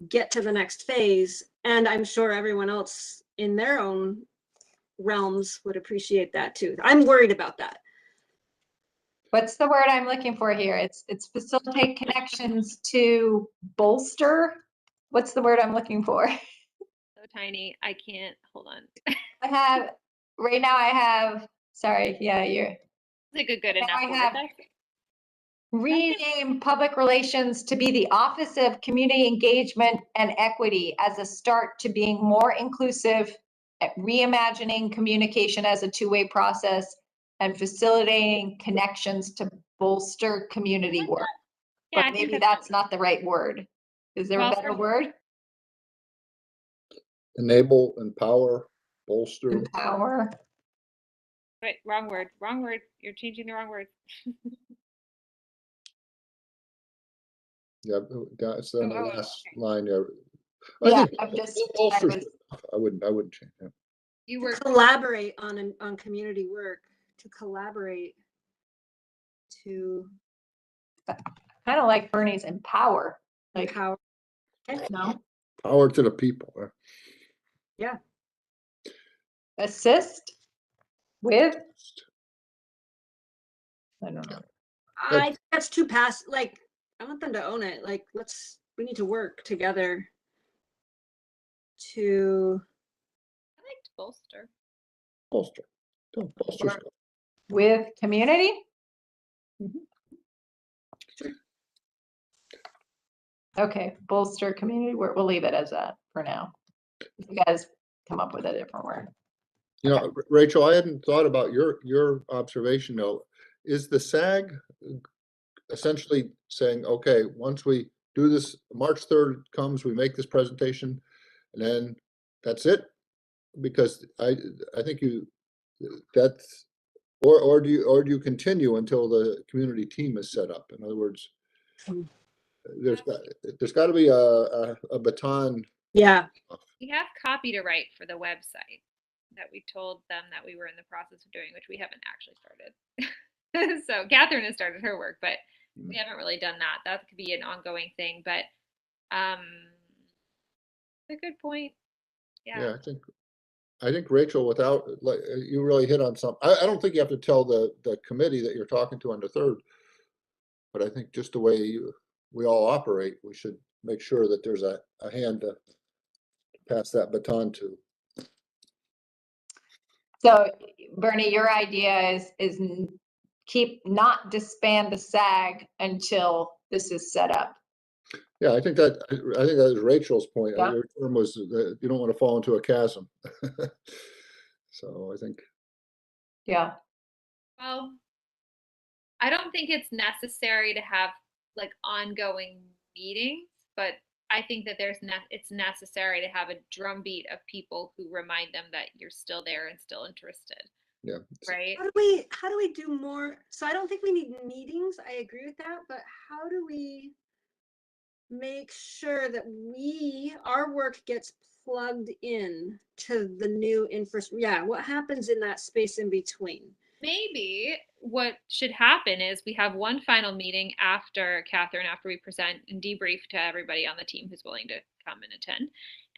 get to the next phase. And I'm sure everyone else in their own realms would appreciate that too. I'm worried about that. What's the word I'm looking for here? It's facilitate connections to bolster. What's the word I'm looking for? So tiny, I can't, hold on. I have, right now I have, sorry, yeah, you're, It's like a good Now enough I word. have- That's- rename public relations to be the Office of Community Engagement and Equity as a start to being more inclusive, at reimagining communication as a two-way process, and facilitating connections to bolster community work. Yeah, I But think maybe that's not the right word. Is there a Well, better for- word? Enable, empower, bolster. Empower. Wait, wrong word, wrong word. You're changing the wrong word. Yeah, that's on the Oh, last okay. line there. Yeah, think I'm just, bolster's I was- good enough. I wouldn't change it. You To were, collaborate on community work, to collaborate, to kind of like Bernie's empower, like, empower. no, Power to the people. assist with, I don't know. I think that's too passive. Like, I want them to own it. Like, we need to work together to, I liked bolster. Bolster. Bolster's Or- with community? Okay, bolster community, we'll leave it as that for now. You guys come up with a different word. You know, Rachel, I hadn't thought about your observation though. Is the SAG essentially saying, okay, once we do this, March 3rd comes, we make this presentation, and then that's it? Because I think that's, or do you continue until the community team is set up? In other words, there's got to be a baton. yeah. We have copy to write for the website that we told them that we were in the process of doing, which we haven't actually started. So Catherine has started her work, but we haven't really done that. That could be an ongoing thing, but a good point. Yeah, I think Rachel, without, like, you really hit on something. I don't think you have to tell the committee that you're talking to on the 3rd, but I think just the way we all operate, we should make sure that there's a hand to pass that baton to. So Bernie, your idea is not disband the SAG until this is set up. Yeah, I think that is Rachel's point. Yeah. Your term was that you don't want to fall into a chasm. So I think. Yeah. Well, I don't think it's necessary to have like ongoing meetings, but I think that it's necessary to have a drumbeat of people who remind them that you're still there and still interested. Yeah. Right. How do we do more? So I don't think we need meetings. I agree with that, but how do we make sure that our work gets plugged in to the new infrastructure? Yeah, what happens in that space in between? Maybe what should happen is we have one final meeting after Catherine, after we present and debrief to everybody on the team who's willing to come and attend.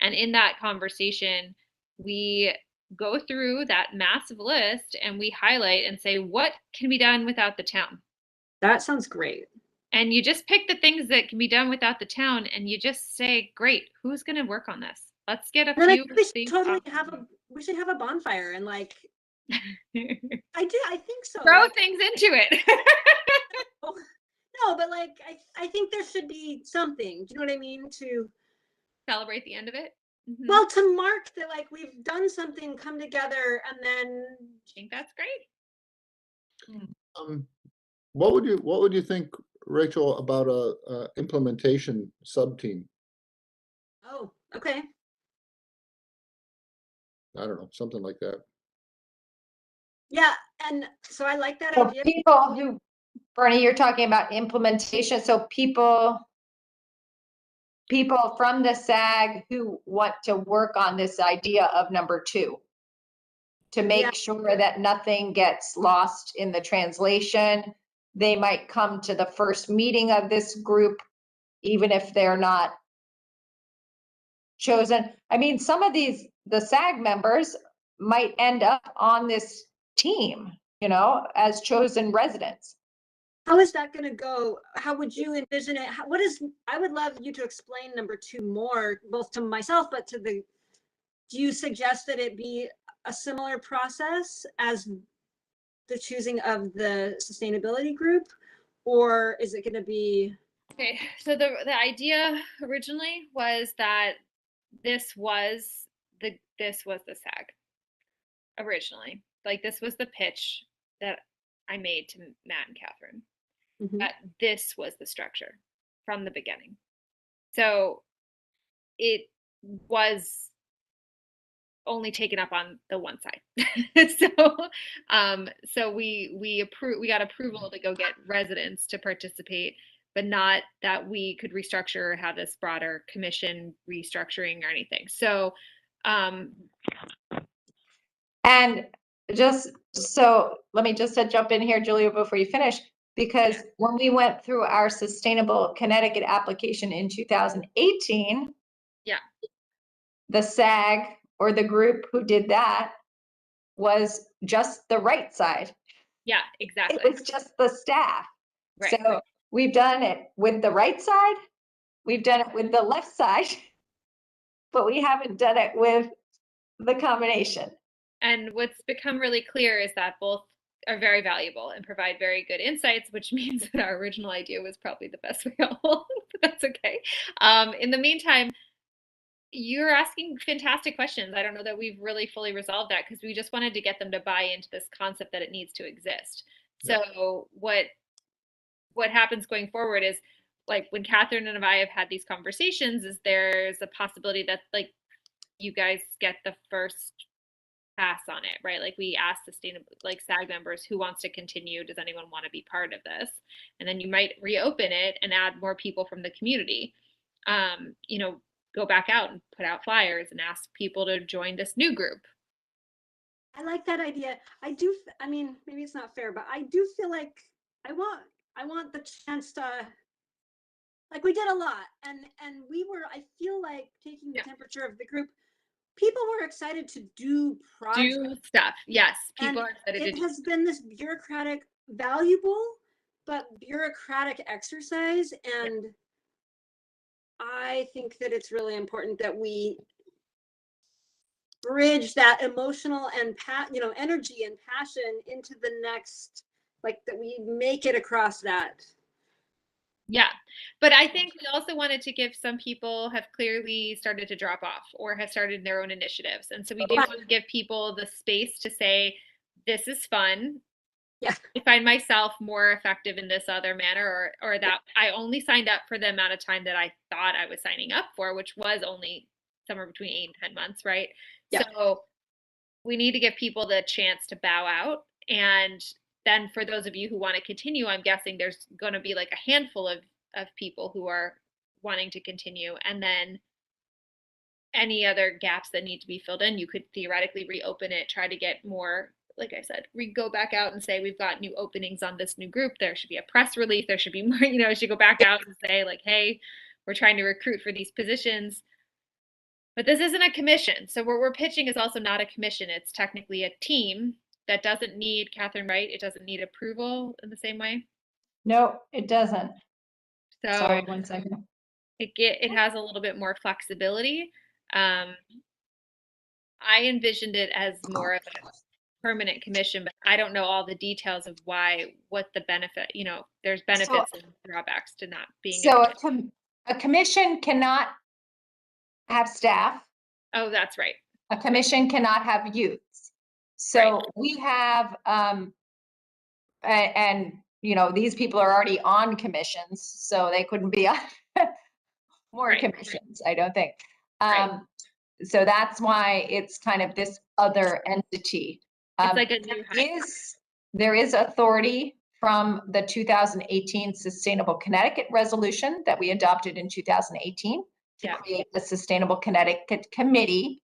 And in that conversation, we go through that massive list and we highlight and say, what can be done without the town? That sounds great. And you just pick the things that can be done without the town and you just say, great, who's going to work on this? Let's get a Then I few. think we should have a bonfire and like, I think so. Throw Like, things into it. no, but like, I think there should be something, do you know what I mean? To Celebrate the end of it. Mm-hmm. well, to mark that like we've done something, come together, and then I think that's great. What would you think, Rachel, about a implementation sub-team? Oh, okay. I don't know, something like that. Yeah, and so I like that So idea. people who, Bernie, you're talking about implementation, so people from the SAG who want to work on this idea of number 2. To Yeah. make sure that nothing gets lost in the translation. They might come to the first meeting of this group, even if they're not chosen. I mean, some of the SAG members might end up on this team, you know, as chosen residents. How is that going to go? How would you envision it? I would love you to explain number 2 more, both to myself, but to do you suggest that it be a similar process as the choosing of the sustainability group? Or is it going to be? Okay, so the idea originally was that this was the SAG originally. Like, this was the pitch that I made to Matt and Catherine. That this was the structure from the beginning. So it was only taken up on the one side. So we got approval to go get residents to participate, but not that we could restructure or have this broader commission restructuring or anything. So And just so let me just jump in here, Julia, before you finish, because when we went through our Sustainable Connecticut application in 2018, yeah, the SAG or the group who did that was just the right side. yeah, exactly. It was just the staff. Right. So we've done it with the right side, we've done it with the left side, but we haven't done it with the combination. And what's become really clear is that both are very valuable and provide very good insights, which means that our original idea was probably the best way along, but that's okay. In the meantime, you're asking fantastic questions. I don't know that we've really fully resolved that, because we just wanted to get them to buy into this concept that it needs to exist. Yeah. So what happens going forward is, like, when Catherine and I have had these conversations, is there's a possibility that, like, you guys get the first pass on it, right? Like, we ask SAG members, who wants to continue? Does anyone want to be part of this? And then you might reopen it and add more people from the community. You know, go back out and put out flyers and ask people to join this new group. I like that idea. I mean, maybe it's not fair, but I do feel like I want the chance to, like, we did a lot, and I feel like, taking the temperature of the group, people were excited to do projects. Do stuff. Yes, people And are excited to it do. has been this bureaucratic, valuable, but bureaucratic exercise. And I think that it's really important that we bridge that emotional and energy and passion into the next, like, that we make it across that. Yeah, but I think we also wanted to give some people have clearly started to drop off or have started their own initiatives. And so we do want to give people the space to say, this is fun. Yeah. I find myself more effective in this other manner, or that I only signed up for the amount of time that I thought I was signing up for, which was only somewhere between 8 and 10 months, right? Yeah. So we need to give people the chance to bow out. And then for those of you who want to continue, I'm guessing there's going to be like a handful of people who are wanting to continue. And then any other gaps that need to be filled in, you could theoretically reopen it, try to get more, like I said, we go back out and say, we've got new openings on this new group. There should be a press release. There should be more, you should go back out and say, like, hey, we're trying to recruit for these positions. But this isn't a commission. So what we're pitching is also not a commission. It's technically a team that doesn't need, Catherine, right? It doesn't need approval in the same way. No, it doesn't. So Sorry, 1 second. it has a little bit more flexibility. I envisioned it as more of a permanent commission, but I don't know all the details of what the benefit, there's benefits and drawbacks to not being. So a commission cannot have staff. Oh, that's right. A commission cannot have youths. So we have, and these people are already on commissions, so they couldn't be on more Right. commissions, I don't think. Right. So that's why it's kind of this other entity. It's like a new There is authority from the 2018 Sustainable Connecticut Resolution that we adopted in 2018 to Yeah. create the Sustainable Connecticut Committee.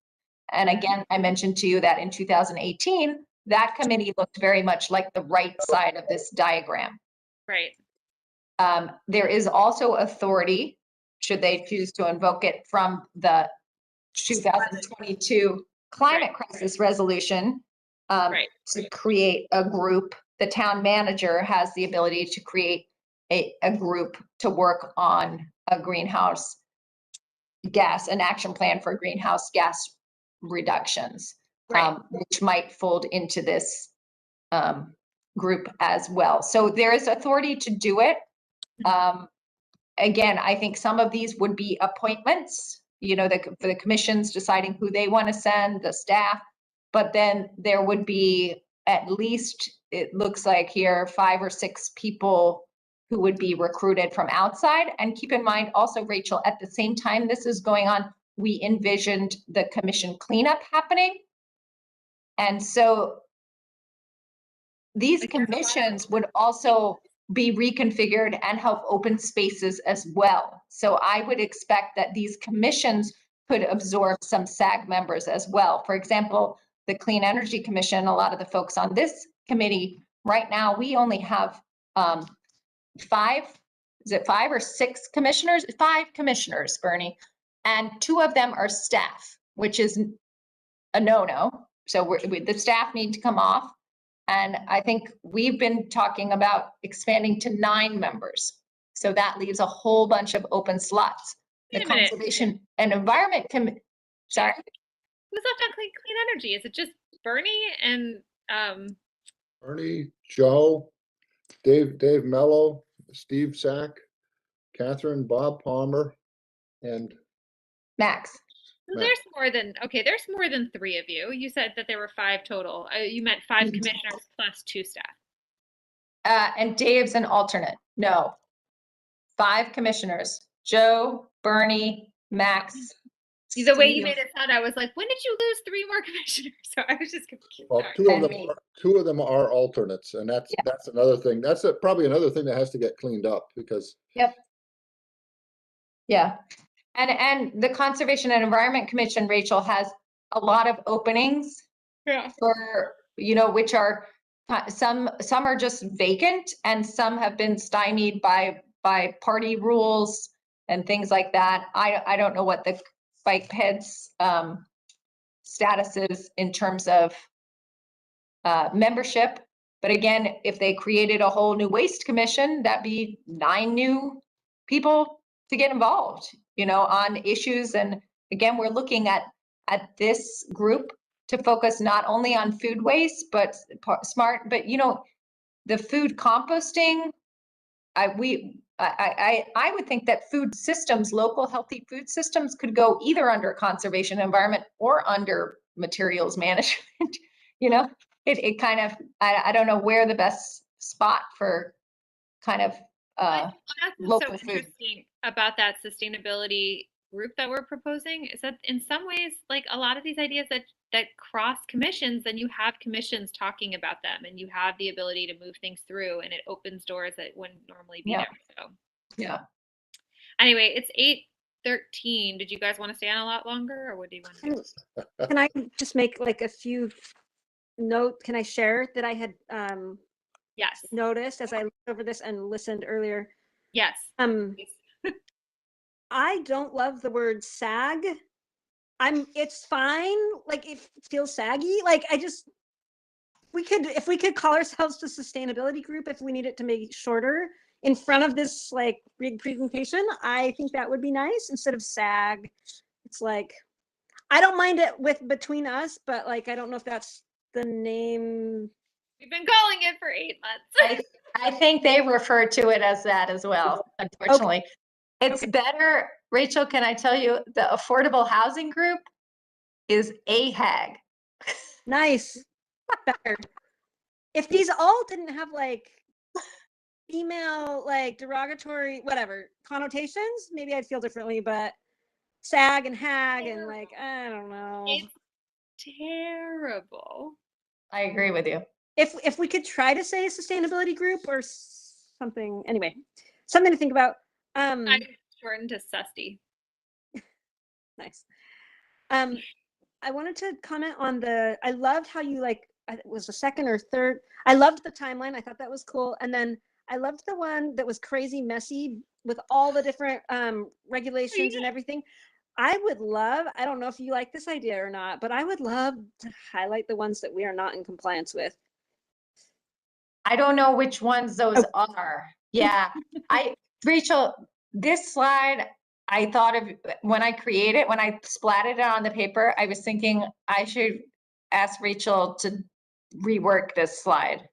And again, I mentioned to you that in 2018, that committee looked very much like the right side of this diagram. Right. There is also authority, should they choose to invoke it, from the 2022 Climate Crisis Resolution Right. to create a group. The town manager has the ability to create a group to work on a greenhouse gas, an action plan for greenhouse gas reductions, Right. which might fold into this group as well. So there is authority to do it. Again, I think some of these would be appointments, for the commissions deciding who they want to send, the staff. But then there would be at least, it looks like here, 5 or 6 people who would be recruited from outside. And keep in mind also, Rachel, at the same time this is going on, we envisioned the commission cleanup happening. And so these commissions would also be reconfigured and help open spaces as well. So I would expect that these commissions could absorb some SAG members as well. For example, the Clean Energy Commission, a lot of the folks on this committee right now, we only have 5 or 6 commissioners? 5 commissioners, Bernie, and 2 of them are staff, which is a no-no. So the staff need to come off. And I think we've been talking about expanding to 9 members. So that leaves a whole bunch of open slots. The Wait a minute. Conservation and Environment sorry? Who's left on clean energy? Is it just Bernie and Ernie, Joe, Dave Mello, Steve Sack, Catherine, Bob Palmer, and Max. there's more than 3 of you. You said that there were 5 total. You meant 5 commissioners plus 2 staff. And Dave's an alternate. No. 5 commissioners. Joe, Bernie, Max. The way you Steve. made it sound, I was like, when did you lose 3 more commissioners? So I was just confused. well, Sorry. 2 of them are alternates, and that's another thing. That's probably another thing that has to get cleaned up because. Yep. Yeah. And the Conservation and Environment Commission, Rachel, has a lot of openings for, which are some are just vacant and some have been stymied by party rules and things like that. I don't know what the bike heads status is in terms of membership. But again, if they created a whole new waste commission, that'd be 9 new people to get involved, on issues. And again, we're looking at this group to focus not only on food waste, but smart, but the food composting. I would think that food systems, local healthy food systems, could go either under conservation environment or under materials management. It kind of, I don't know where the best spot for kind of That's local so food. interesting about that sustainability group that we're proposing is that in some ways, like a lot of these ideas that cross commissions, then you have commissions talking about them and you have the ability to move things through and it opens doors that wouldn't normally be there. So Yeah. anyway, it's 8:13. Did you guys want to stay on a lot longer or what do you want to do? Can I just make like a few notes? Can I share that I had Yes. noticed as I looked over this and listened earlier? Yes. I don't love the word SAG. It's fine. Like it feels saggy. Like if we could call ourselves the sustainability group, if we need it to make it shorter in front of this like big presentation, I think that would be nice instead of SAG. It's like, I don't mind it with between us, but like, I don't know if that's the name. We've been calling it for 8 months. I think they refer to it as that as well, unfortunately. Okay. It's better, Rachel, can I tell you, the Affordable Housing Group is AHAG. Nice. Better. If these all didn't have like female, like derogatory, whatever connotations, maybe I'd feel differently, but SAG and HAG and like, I don't know. It's terrible. I agree with you. If we could try to say sustainability group or something, anyway, something to think about. I shortened to Susty. Nice. I wanted to comment on I loved how you it was the second or third. I loved the timeline. I thought that was cool. And then I loved the one that was crazy messy with all the different regulations and everything. I would love, I don't know if you like this idea or not, but I would love to highlight the ones that we are not in compliance with. I don't know which ones those are. Yeah, Rachel, this slide, I thought of when I created, when I splatted it on the paper, I was thinking I should ask Rachel to rework this slide.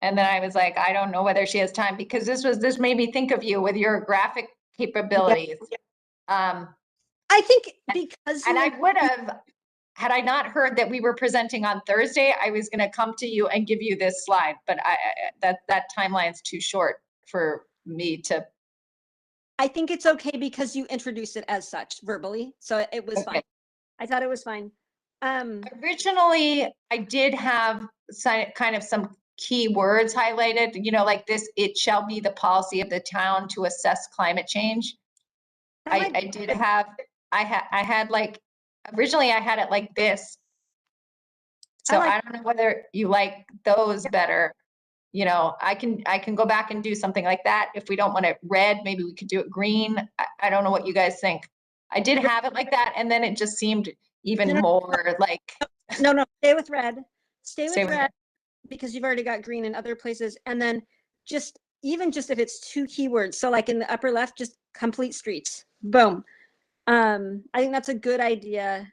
And then I was like, I don't know whether she has time because this made me think of you with your graphic capabilities. I think because and I would have, had I not heard that we were presenting on Thursday, I was going to come to you and give you this slide, but that timeline's too short for me to. I think it's okay because you introduced it as such verbally, so it was fine. I thought it was fine. Originally, I did have kind of some key words highlighted, you know, like this, it shall be the policy of the town to assess climate change. I did have, I had like, originally I had it like this. So I don't know whether you like those better. You know, I can go back and do something like that. If we don't want it red, maybe we could do it green. I don't know what you guys think. I did have it like that, and then it just seemed even more like. No, stay with red. Stay with red because you've already got green in other places. And then even just if it's 2 keywords. So like in the upper left, just complete streets. Boom. I think that's a good idea.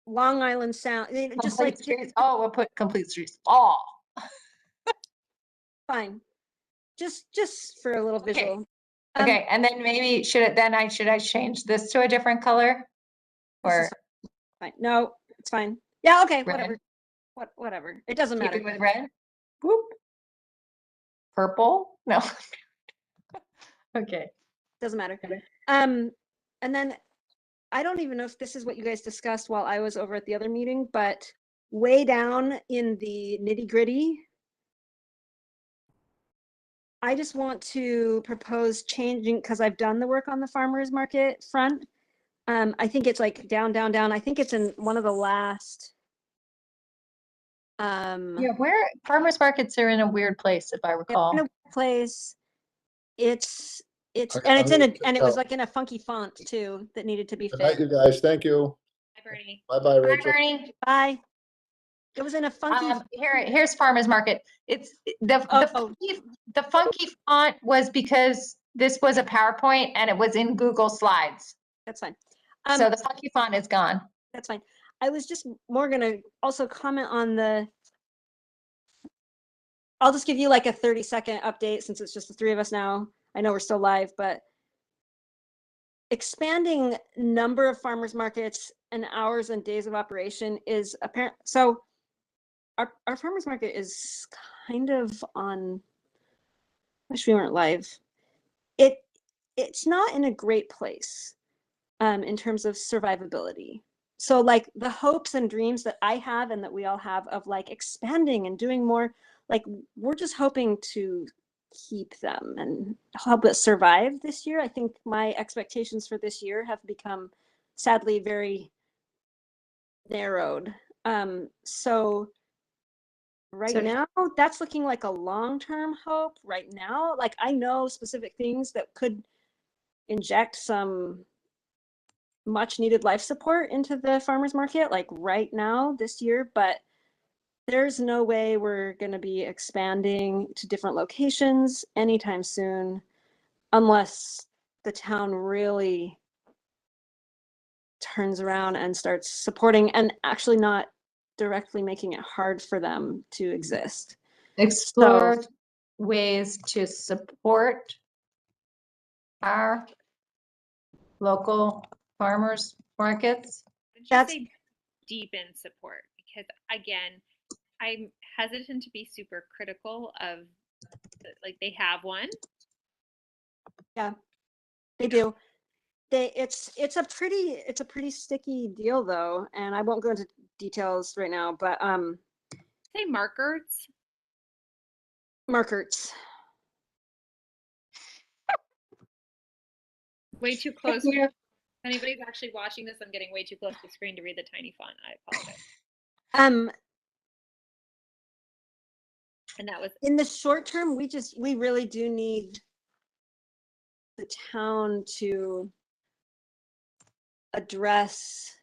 Long Island Sound, just like streets. Oh, we'll put complete streets. Oh, fine. Just for a little visual. Okay, and then maybe should I change this to a different color? Or fine. No, it's fine. Yeah, okay, red? whatever. It doesn't matter. Keep it with red. Whoop. Purple? No. Okay. Doesn't matter. And then I don't even know if this is what you guys discussed while I was over at the other meeting, but way down in the nitty-gritty, I just want to propose changing, because I've done the work on the farmers market front. I think it's like down. I think it's in one of the last. Yeah, where farmers markets are in a weird place, if I recall. In a place. It's and it was like in a funky font too that needed to be Good night, fixed. you guys. Thank you. Bye, Bernie. Bye-bye, Bye, Rachel. Bernie. Bye. It was in a funky. Here's farmers market. It's the funky font was because this was a PowerPoint and it was in Google Slides. That's fine. So the funky font is gone. That's fine. I was just more gonna also comment on I'll just give you like a 30-second update since it's just the 3 of us now. I know we're still live, but expanding number of farmers markets and hours and days of operation is apparent. So our farmers market is kind of on, wish we weren't live. It's not in a great place in terms of survivability. So like the hopes and dreams that I have and that we all have of like expanding and doing more, like we're just hoping to keep them and help us survive this year. I think my expectations for this year have become sadly very narrowed. So now that's looking like a long-term hope right now. Like I know specific things that could inject some much needed life support into the farmers market like right now this year, but there's no way we're going to be expanding to different locations anytime soon unless the town really turns around and starts supporting and actually not directly making it hard for them to exist. Explore ways to support our local farmers markets. That's deepen support because again, I'm hesitant to be super critical of like they have one. They do. It's a pretty sticky deal though, and I won't go into details right now, but Say markers. markers. Way too close. If anybody's actually watching this, I'm getting way too close to the screen to read the tiny font. I apologize. And that was In the short term, we really do need the town to address.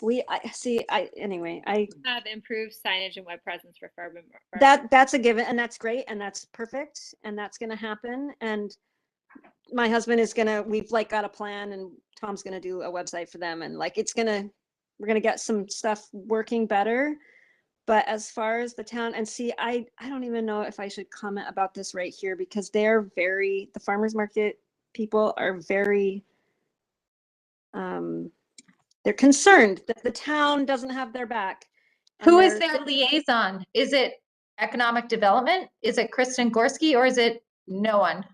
I have improved signage and web presence for farm. that's a given, and that's great, and that's perfect, and that's going to happen. And my husband is we've like got a plan, and Tom's going to do a website for them, and like we're going to get some stuff working better. But as far as the town, and I don't even know if I should comment about this right here, because the farmers market people are very, they're concerned that the town doesn't have their back. And Who is their liaison? Is it economic development? Is it Kristen Gorski, or is it no one?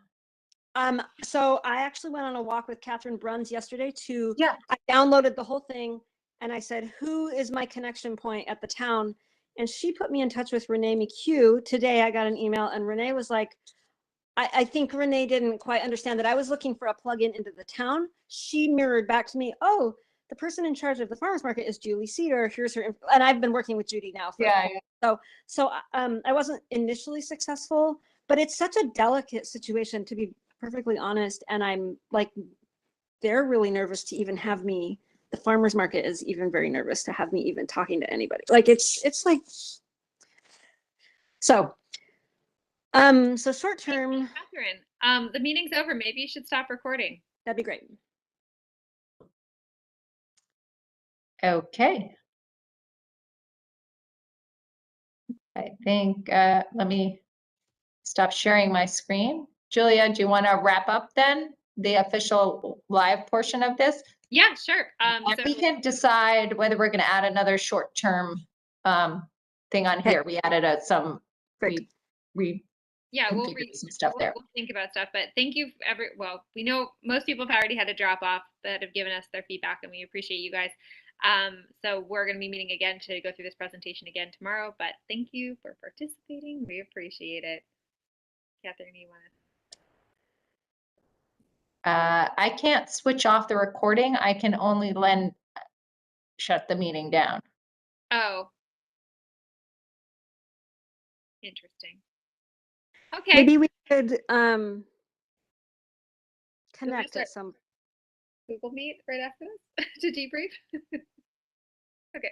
So I actually went on a walk with Catherine Bruns yesterday Yeah. I downloaded the whole thing, and I said, who is my connection point at the town? And she put me in touch with Renee McHugh. Today I got an email, and Renee was like, I think Renee didn't quite understand that I was looking for a plug-in into the town. She mirrored back to me, oh, the person in charge of the farmers market is Julie Cedar. Here's her, and I've been working with Judy now. So I wasn't initially successful, but it's such a delicate situation, to be perfectly honest. And I'm like, they're really nervous to even have me. The farmers market is even very nervous to have me even talking to anybody. Like it's like, so short term. Catherine, the meeting's over. Maybe you should stop recording. That'd be great. Okay. I think, let me stop sharing my screen. Julia, do you want to wrap up then the official live portion of this? Yeah, sure. And So we can decide whether we're going to add another short-term thing on here. We added some, yeah, we'll configured some stuff there. We'll think about stuff, but thank you well, we know most people have already had a drop off that have given us their feedback, and we appreciate you guys. So we're going to be meeting again to go through this presentation again tomorrow, but thank you for participating. We appreciate it. Catherine, you want to? I can't switch off the recording. I can only shut the meeting down. Oh. Interesting. Okay. Maybe we could connect at some Google Meet right after this to debrief. Okay.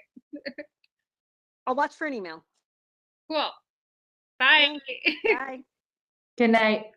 I'll watch for an email. Cool. Bye. Bye. Good night.